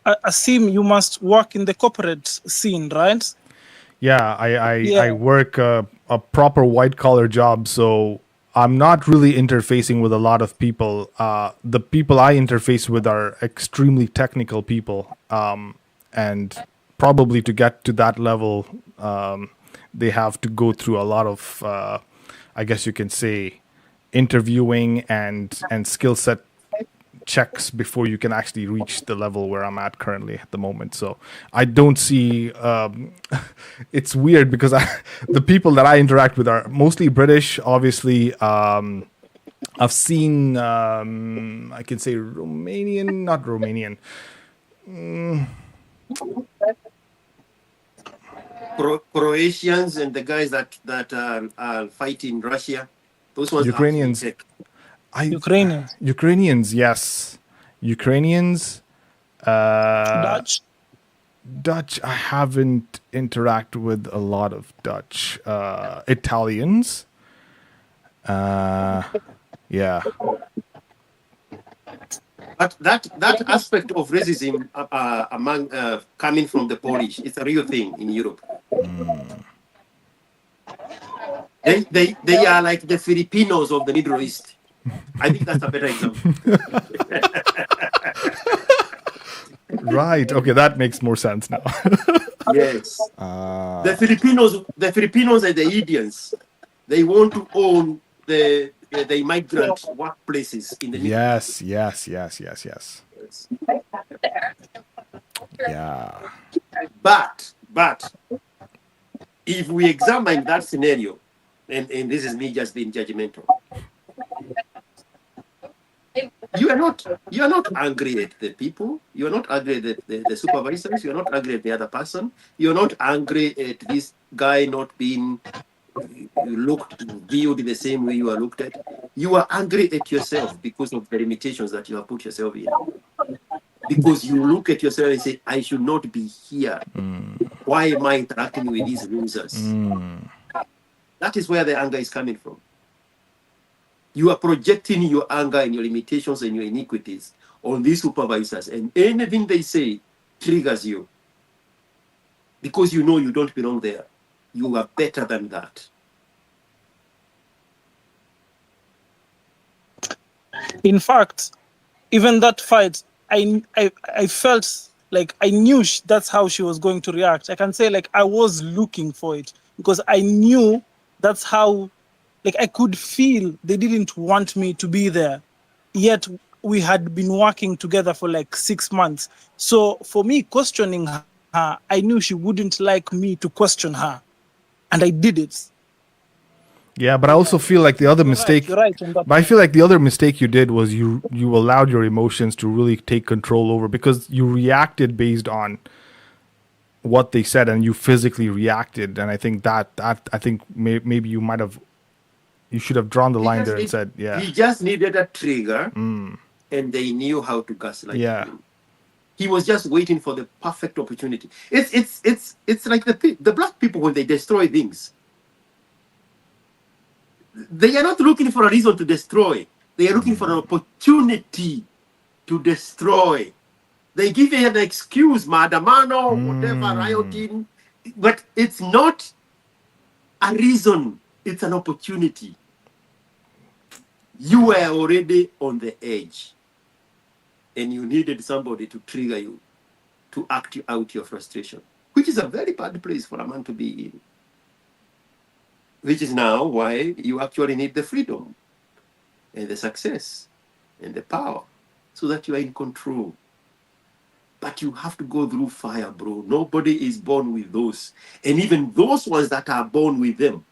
Asim, you must work in the corporate scene, right? Yeah, I Yeah. work a proper white collar job, so I'm not really interfacing with a lot of people. The people I interface with are extremely technical people, and probably to get to that level, they have to go through a lot of, I guess you can say, interviewing and skill set checks before you can actually reach the level where I'm at currently at the moment. So I don't see. It's weird because the people that I interact with are mostly British. Obviously, I've seen. I can say Romanian, not Romanian. Croatians and the guys that are fighting Russia, those ones have to be Ukrainians. checked. Ukrainians, Ukrainians, yes. Ukrainians. Dutch. Dutch, I haven't interacted with a lot of Dutch. Italians. Yeah. But that aspect of racism among coming from the Polish, it's a real thing in Europe. They are like the Filipinos of the Middle East. I think that's a better example. Right. Okay, that makes more sense now. Yes. The Filipinos and the Indians, they want to own the migrant workplaces in the Middle yes. Yeah. But if we examine that scenario, and this is me just being judgmental, you are not angry at the people, you are not angry at the supervisors, you are not angry at the other person, you are not angry at this guy not being viewed the same way you are looked at. You are angry at yourself because of the limitations that you have put yourself in. Because you look at yourself and say, I should not be here. Why am I interacting with these losers? That is where the anger is coming from. You are projecting your anger and your limitations and your iniquities on these supervisors, and anything they say triggers you because you know you don't belong there. You are better than that. In fact, even that fight, I felt like I knew that's how she was going to react. I can say like I was looking for it because I knew that's how, like I could feel they didn't want me to be there. Yet we had been working together for like 6 months. So for me, questioning her, I knew she wouldn't like me to question her. And I did it. Yeah, but I also feel like the other mistake. You're right on that. But I feel like the other mistake you did was you allowed your emotions to really take control over, because you reacted based on what they said and you physically reacted. And I think that I think maybe you should have drawn the line there and said, yeah. He just needed a trigger, and they knew how to gaslight him. He was just waiting for the perfect opportunity. It's like the black people when they destroy things. They are not looking for a reason to destroy. They are looking for an opportunity to destroy. They give you an excuse, madamano, whatever, rioting, but it's not a reason. It's an opportunity. You were already on the edge, and you needed somebody to trigger you, to act out your frustration, which is a very bad place for a man to be in. Which is now why you actually need the freedom and the success and the power so that you are in control. But you have to go through fire, bro. Nobody is born with those. And even those ones that are born with them,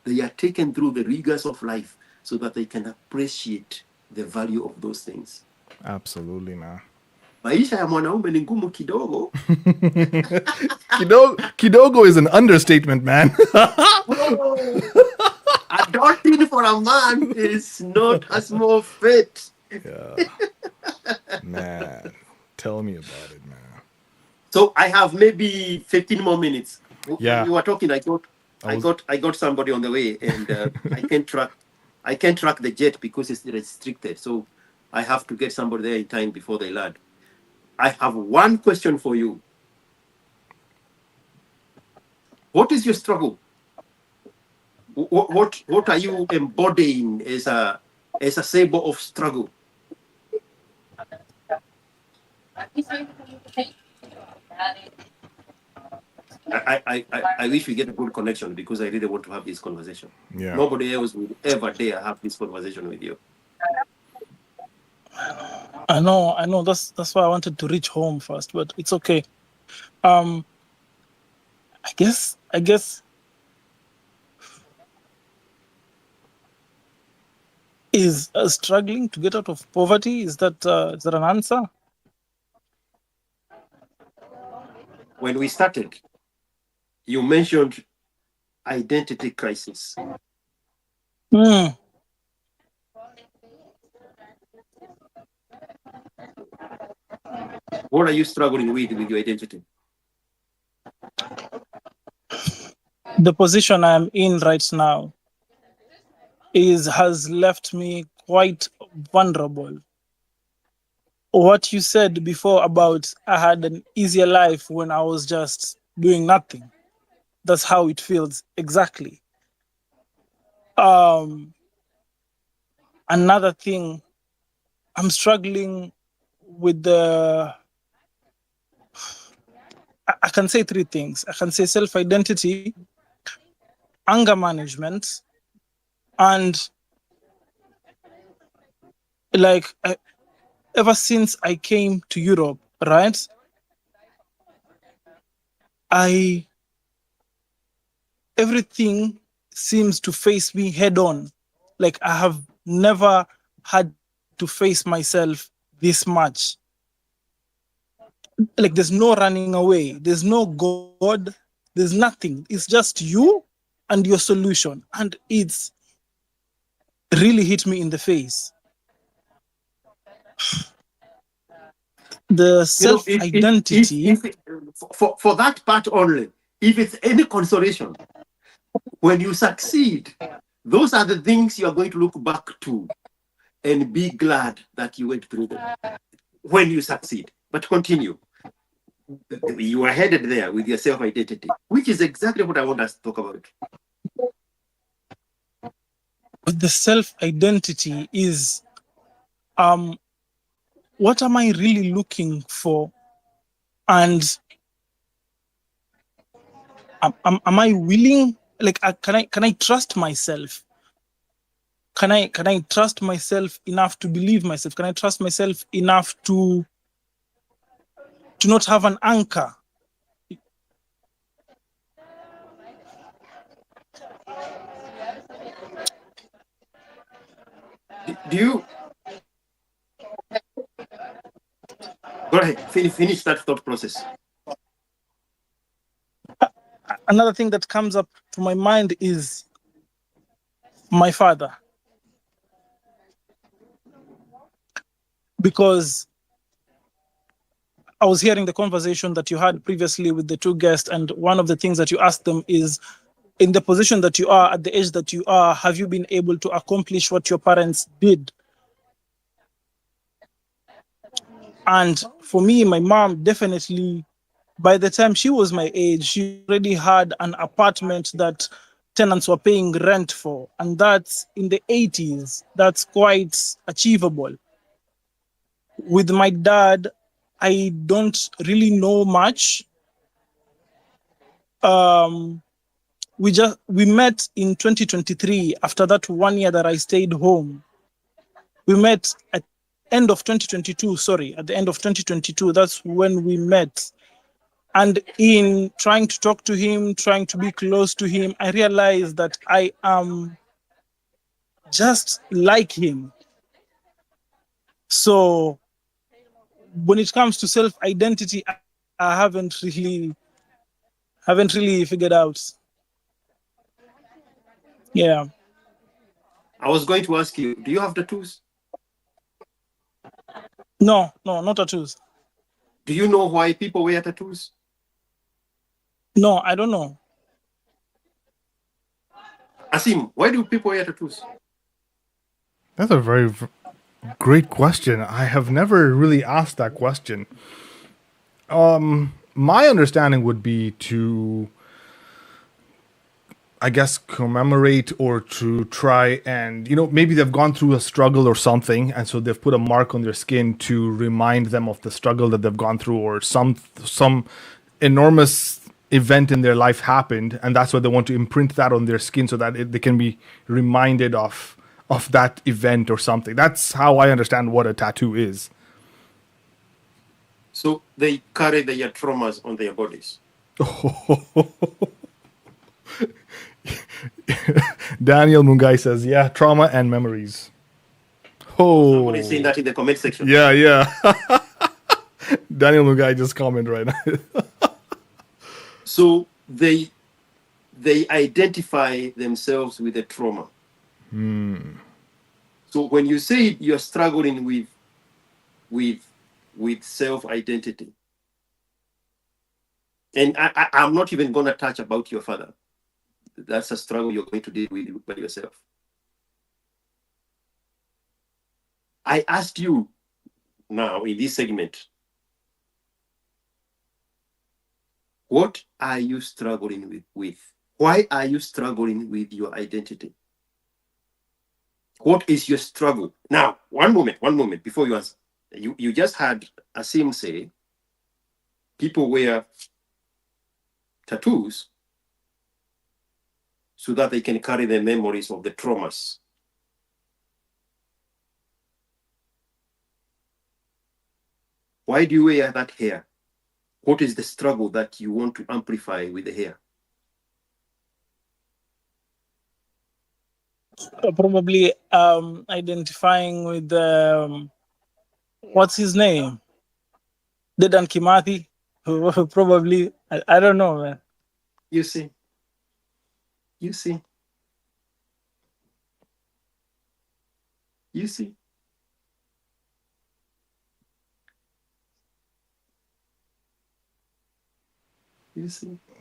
they are taken through the rigors of life so that they can appreciate the value of those things. Absolutely, man. Maisha ya mwanaume ni ngumu kidogo. Kidogo is an understatement, man. Adulting for a man is not a small feat. Yeah. Man, tell me about it, man. So I have maybe 15 more minutes. Yeah. You were talking. I got somebody on the way, and I can't track the jet because it's restricted. So I have to get somebody there in time before they land. I have one question for you. What is your struggle? What are you embodying as a symbol of struggle? I wish we get a good connection because I really want to have this conversation. Yeah. Nobody else will ever dare have this conversation with you. I know. That's why I wanted to reach home first, but it's okay. I guess is struggling to get out of poverty. Is that an answer? When we started, you mentioned identity crisis. Mm. What are you struggling with your identity? The position I'm in right now has left me quite vulnerable. What you said before about I had an easier life when I was just doing nothing. That's how it feels exactly. Another thing, I'm struggling with I can say three things. I can say self-identity, anger management, and like ever since I came to Europe, right? Everything seems to face me head on. Like I have never had to face myself this much. Like there's no running away, there's no God, there's nothing. It's just you and your solution. And it's really hit me in the face. The self-identity. For that part only, if it's any consolation, when you succeed, those are the things you are going to look back to and be glad that you went through them when you succeed. But continue. You are headed there with your self-identity, which is exactly what I want us to talk about. But the self-identity is, what am I really looking for? And am I willing? Like, can I trust myself? Can I trust myself enough to believe myself? Can I trust myself enough to not have an anchor? Do you go ahead, finish that thought process? Another thing that comes up to my mind is my father. Because I was hearing the conversation that you had previously with the two guests, and one of the things that you asked them is, in the position that you are, at the age that you are, have you been able to accomplish what your parents did? And for me, my mom definitely, by the time she was my age, she already had an apartment that tenants were paying rent for. And that's in the 80s. That's quite achievable. With my dad, I don't really know much. We met in 2023. After that 1 year that I stayed home, we met at end of 2022. Sorry, at the end of 2022. That's when we met. And in trying to talk to him, trying to be close to him, I realized that I am just like him. So when it comes to self-identity, I haven't really figured out. Yeah. I was going to ask you, do you have tattoos? No, not tattoos. Do you know why people wear tattoos? No, I don't know. Asim, why do people wear tattoos? That's a very great question. I have never really asked that question. My understanding would be to, I guess, commemorate or to try and, maybe they've gone through a struggle or something, and so they've put a mark on their skin to remind them of the struggle that they've gone through, or some enormous event in their life happened, and that's why they want to imprint that on their skin so that they can be reminded of that event or something. That's how I understand what a tattoo is. So they carry their traumas on their bodies. Daniel Mungai says, yeah, trauma and memories. Oh, Somebody saying that in the comment section. yeah. Daniel Mungai just comment right now. So they identify themselves with the trauma. So when you say you're struggling with self-identity, and I'm not even going to touch about your father. That's a struggle you're going to deal with by yourself. I asked you now in this segment, what are you struggling with? Why are you struggling with your identity? What is your struggle? Now, one moment before you answer. You just had Asim say people wear tattoos so that they can carry the memories of the traumas. Why do you wear that hair? What is the struggle that you want to amplify with the hair? Probably identifying with what's his name? Dedan Kimathi. Probably, I don't know, man. You see. You see.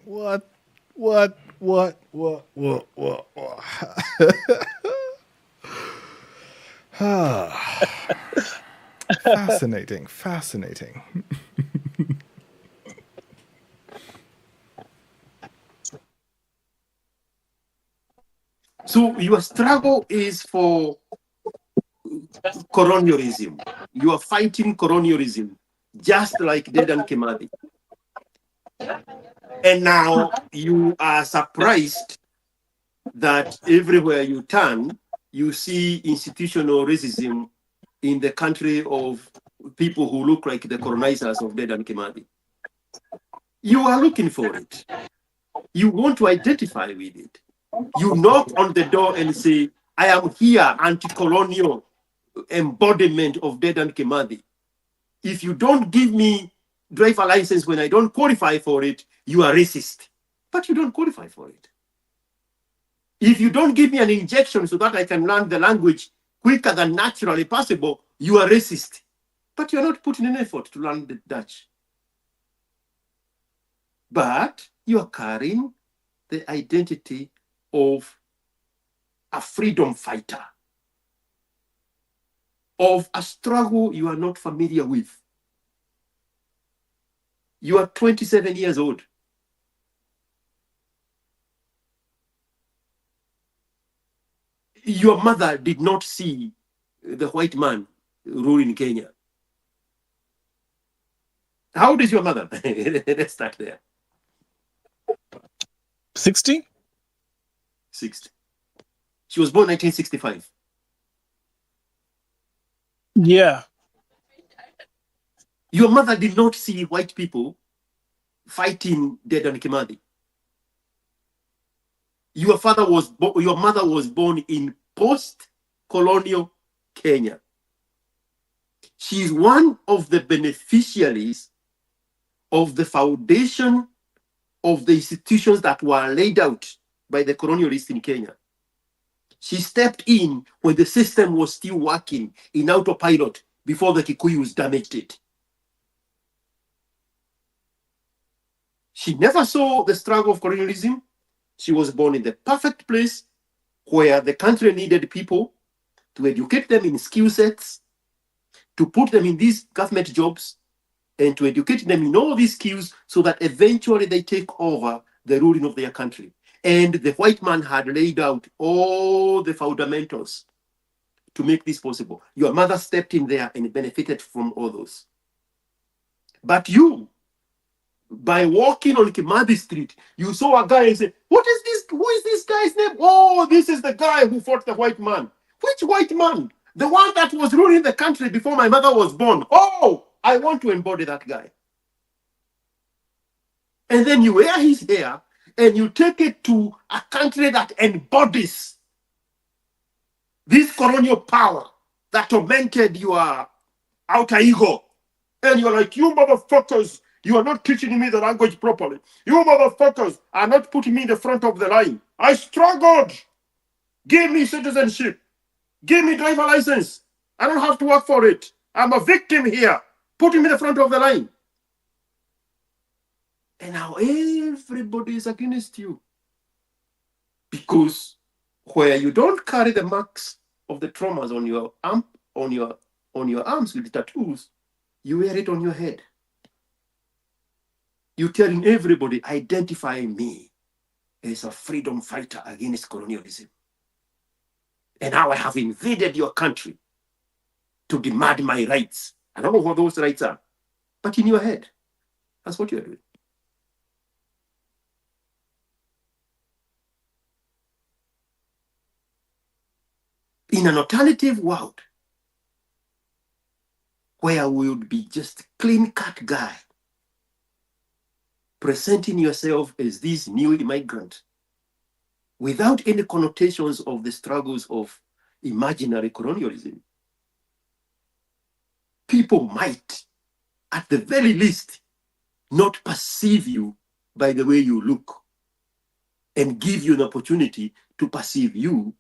What? Fascinating. So your struggle is for colonialism. You are fighting colonialism, just like Dedan Kimathi. And now you are surprised that everywhere you turn, you see institutional racism in the country of people who look like the colonizers of Dedan Kimathi. You are looking for it. You want to identify with it. You knock on the door and say, I am here, anti-colonial embodiment of Dedan Kimathi. If you don't give me driver license when I don't qualify for it, you are racist. But you don't qualify for it. If you don't give me an injection so that I can learn the language quicker than naturally possible, you are racist. But you're not putting in effort to learn the Dutch. But you are carrying the identity of a freedom fighter, of a struggle you are not familiar with. You are 27 years old. Your mother did not see the white man ruling Kenya. How old is your mother? Let's start there. 60? 60. She was born 1965. Yeah. Your mother did not see white people fighting Dedan Kimathi. Your mother was born in post-colonial Kenya. She is one of the beneficiaries of the foundation of the institutions that were laid out by the colonialists in Kenya. She stepped in when the system was still working in autopilot before the Kikuyus damaged it. She never saw the struggle of colonialism. She was born in the perfect place where the country needed people to educate them in skill sets, to put them in these government jobs, and to educate them in all these skills so that eventually they take over the ruling of their country. And the white man had laid out all the fundamentals to make this possible. Your mother stepped in there and benefited from all those. But you by walking on Kimathi Street, you saw a guy and said, "What is this? Who is this guy's name? Oh, this is the guy who fought the white man." Which white man? The one that was ruling the country before my mother was born. Oh, I want to embody that guy. And then you wear his hair and you take it to a country that embodies this colonial power that tormented your outer ego. And you're like, "You motherfuckers, you are not teaching me the language properly. You motherfuckers are not putting me in the front of the line. I struggled. Give me citizenship. Give me driver license. I don't have to work for it. I'm a victim here. Put him in the front of the line." And now everybody is against you. Because where you don't carry the marks of the traumas on your arm, on your arms with the tattoos, you wear it on your head. You're telling everybody, identify me as a freedom fighter against colonialism. And now I have invaded your country to demand my rights. I don't know what those rights are, but in your head, that's what you're doing. In an alternative world, where we would be just clean-cut guy, presenting yourself as this new immigrant, without any connotations of the struggles of imaginary colonialism, people might, at the very least, not perceive you by the way you look and give you an opportunity to perceive you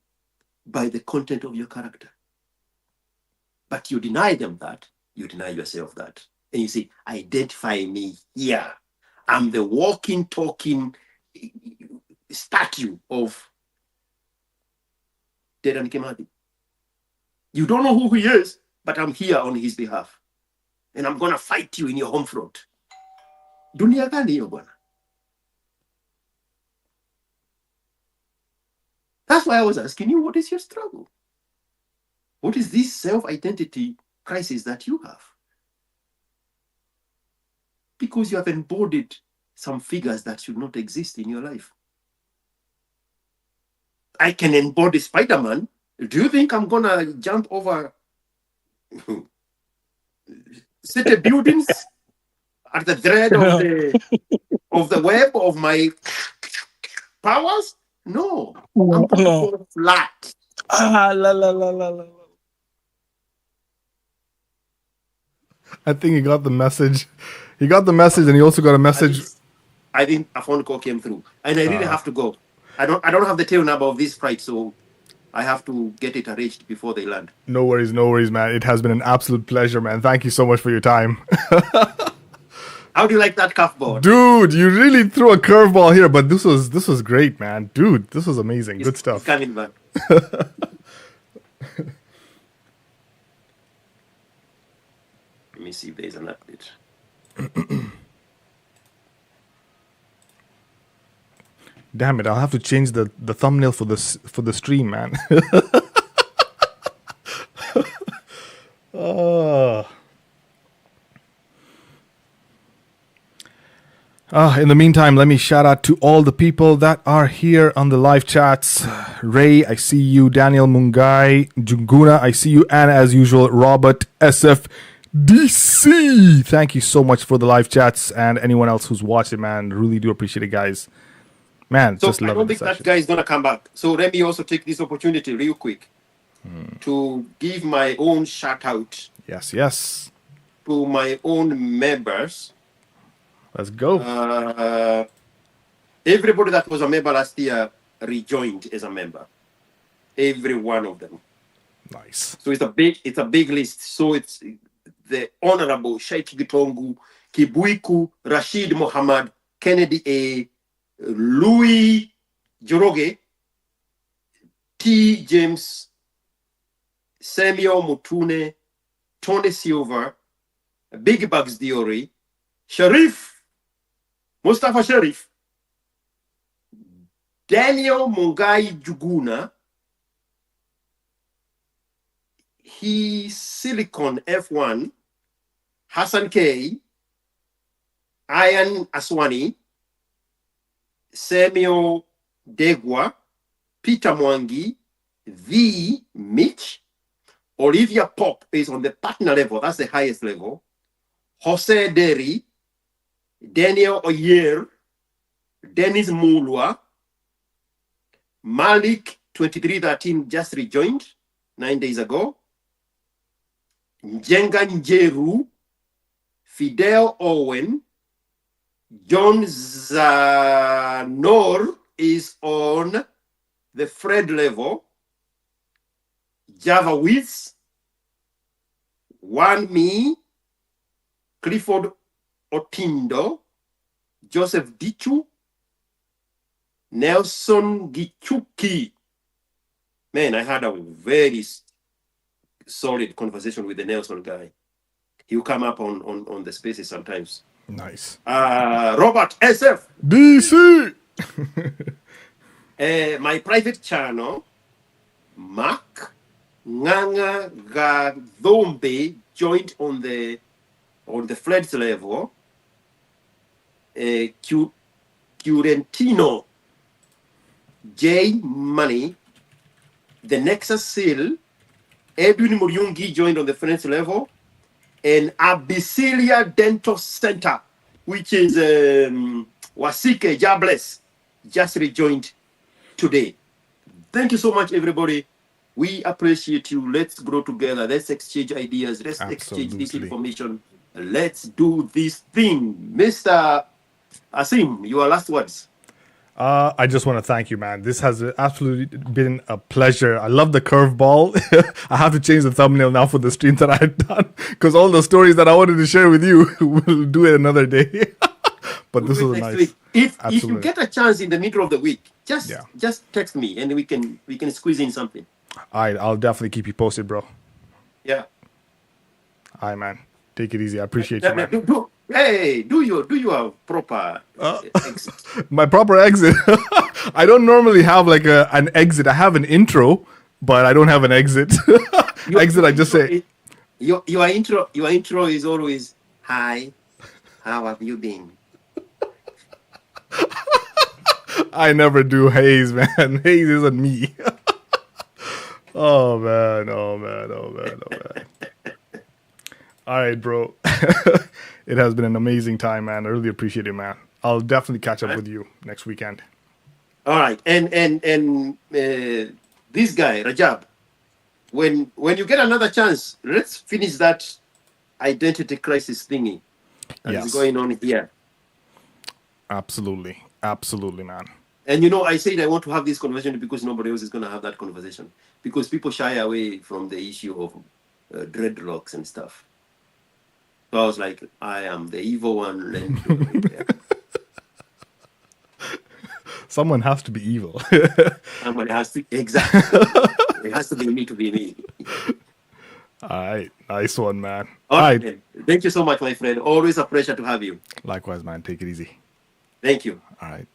by the content of your character. But you deny them that, you deny yourself that. And you say, identify me here. I'm the walking, talking statue of Dedan Kimathi. You don't know who he is, but I'm here on his behalf. And I'm going to fight you in your home front. Dunia gani hiyo bwana? That's why I was asking you, what is your struggle? What is this self-identity crisis that you have? Because you have embodied some figures that should not exist in your life. I can embody Spider-Man. Do you think I'm going to jump over city buildings at the thread of the web of my powers? No. I'm going to fall flat. I think he got the message. He got the message, and he also got a message. I think a phone call came through, and I really have to go. I don't have the tail number of this flight, so I have to get it arranged before they land. No worries, man. It has been an absolute pleasure, man. Thank you so much for your time. How do you like that curveball? Dude, you really threw a curveball here, but this was great, man. Dude, this was amazing. Good stuff. It's coming back. Let me see if there's an update. Damn it! I'll have to change the thumbnail for the stream, man. In the meantime, let me shout out to all the people that are here on the live chats. Ray, I see you. Daniel Mungai, Junguna, I see you. And as usual, Robert SFDC. Thank you so much for the live chats and anyone else who's watching, man. Really do appreciate it, guys. Man, so just love it. I don't think that guy is going to come back. So let me also take this opportunity real quick to give my own shout out. Yes. To my own members. Let's go. Everybody that was a member last year rejoined as a member. Every one of them. Nice. So it's a big list. So it's the Honorable Sheikh Gitongu, Kibuiku, Rashid Mohammed, Kennedy A, Louis Joroge, T. James, Samuel Mutune, Tony Silver, Big Bugs Diori, Sharif, Mustafa Sharif, Daniel Mungai Juguna, he Silicon F1, Hassan K, Ian Aswani, Samuel Degwa, Peter Mwangi, V. Mitch, Olivia Pop is on the partner level. That's the highest level. Jose Derry, Daniel Oyer, Dennis Mulwa, Malik 2313 just rejoined 9 days ago. Njenga Njeru, Fidel Owen, John Zanor is on the Fred level. Java Wiz, One Me, Clifford Otindo, Joseph Dichu, Nelson Gichuki. Man, I had a very solid conversation with the Nelson guy. He'll come up on the spaces sometimes. Nice. Robert SF. DC. My private channel, Mark Nganga Gadhombe joined on the Fled's level. Curentino, J Money, the Nexus Seal, Edwin Muriungi joined on the French level, and Abyssinia Dental Center, which is Wasike Jabless, just rejoined today. Thank you so much, everybody. We appreciate you. Let's grow together. Let's exchange ideas. Let's exchange this information. Let's do this thing. Mr. Asim, your last words. I just want to thank you, man. This has absolutely been a pleasure. I love the curveball. I have to change the thumbnail now for the stream that I had done because all the stories that I wanted to share with you, we'll do it another day. But this was nice. If you get a chance in the middle of the week, just text me and we can squeeze in something. All right, I'll definitely keep you posted, bro. Yeah. All right, man. Take it easy. I appreciate you, man. Do your proper exit. My proper exit. I don't normally have like an exit. I have an intro, but I don't have an exit. Exit, I just say. Your intro is always, "Hi, how have you been?" I never do Hayes, man. Hayes isn't me. Oh man. All right, bro. It has been an amazing time, man. I really appreciate it, man. I'll definitely catch up with you next weekend. All right, and this guy Rajab, when you get another chance, let's finish that identity crisis thingy that's going on here. Absolutely, man. And I said I want to have this conversation because nobody else is going to have that conversation because people shy away from the issue of dreadlocks and stuff. So I was like, I am the evil one. Let me do it. Someone has to be evil. Somebody has to, exactly. It has to be me to be me. All right. Nice one, man. All right. Thank you so much, my friend. Always a pleasure to have you. Likewise, man. Take it easy. Thank you. All right.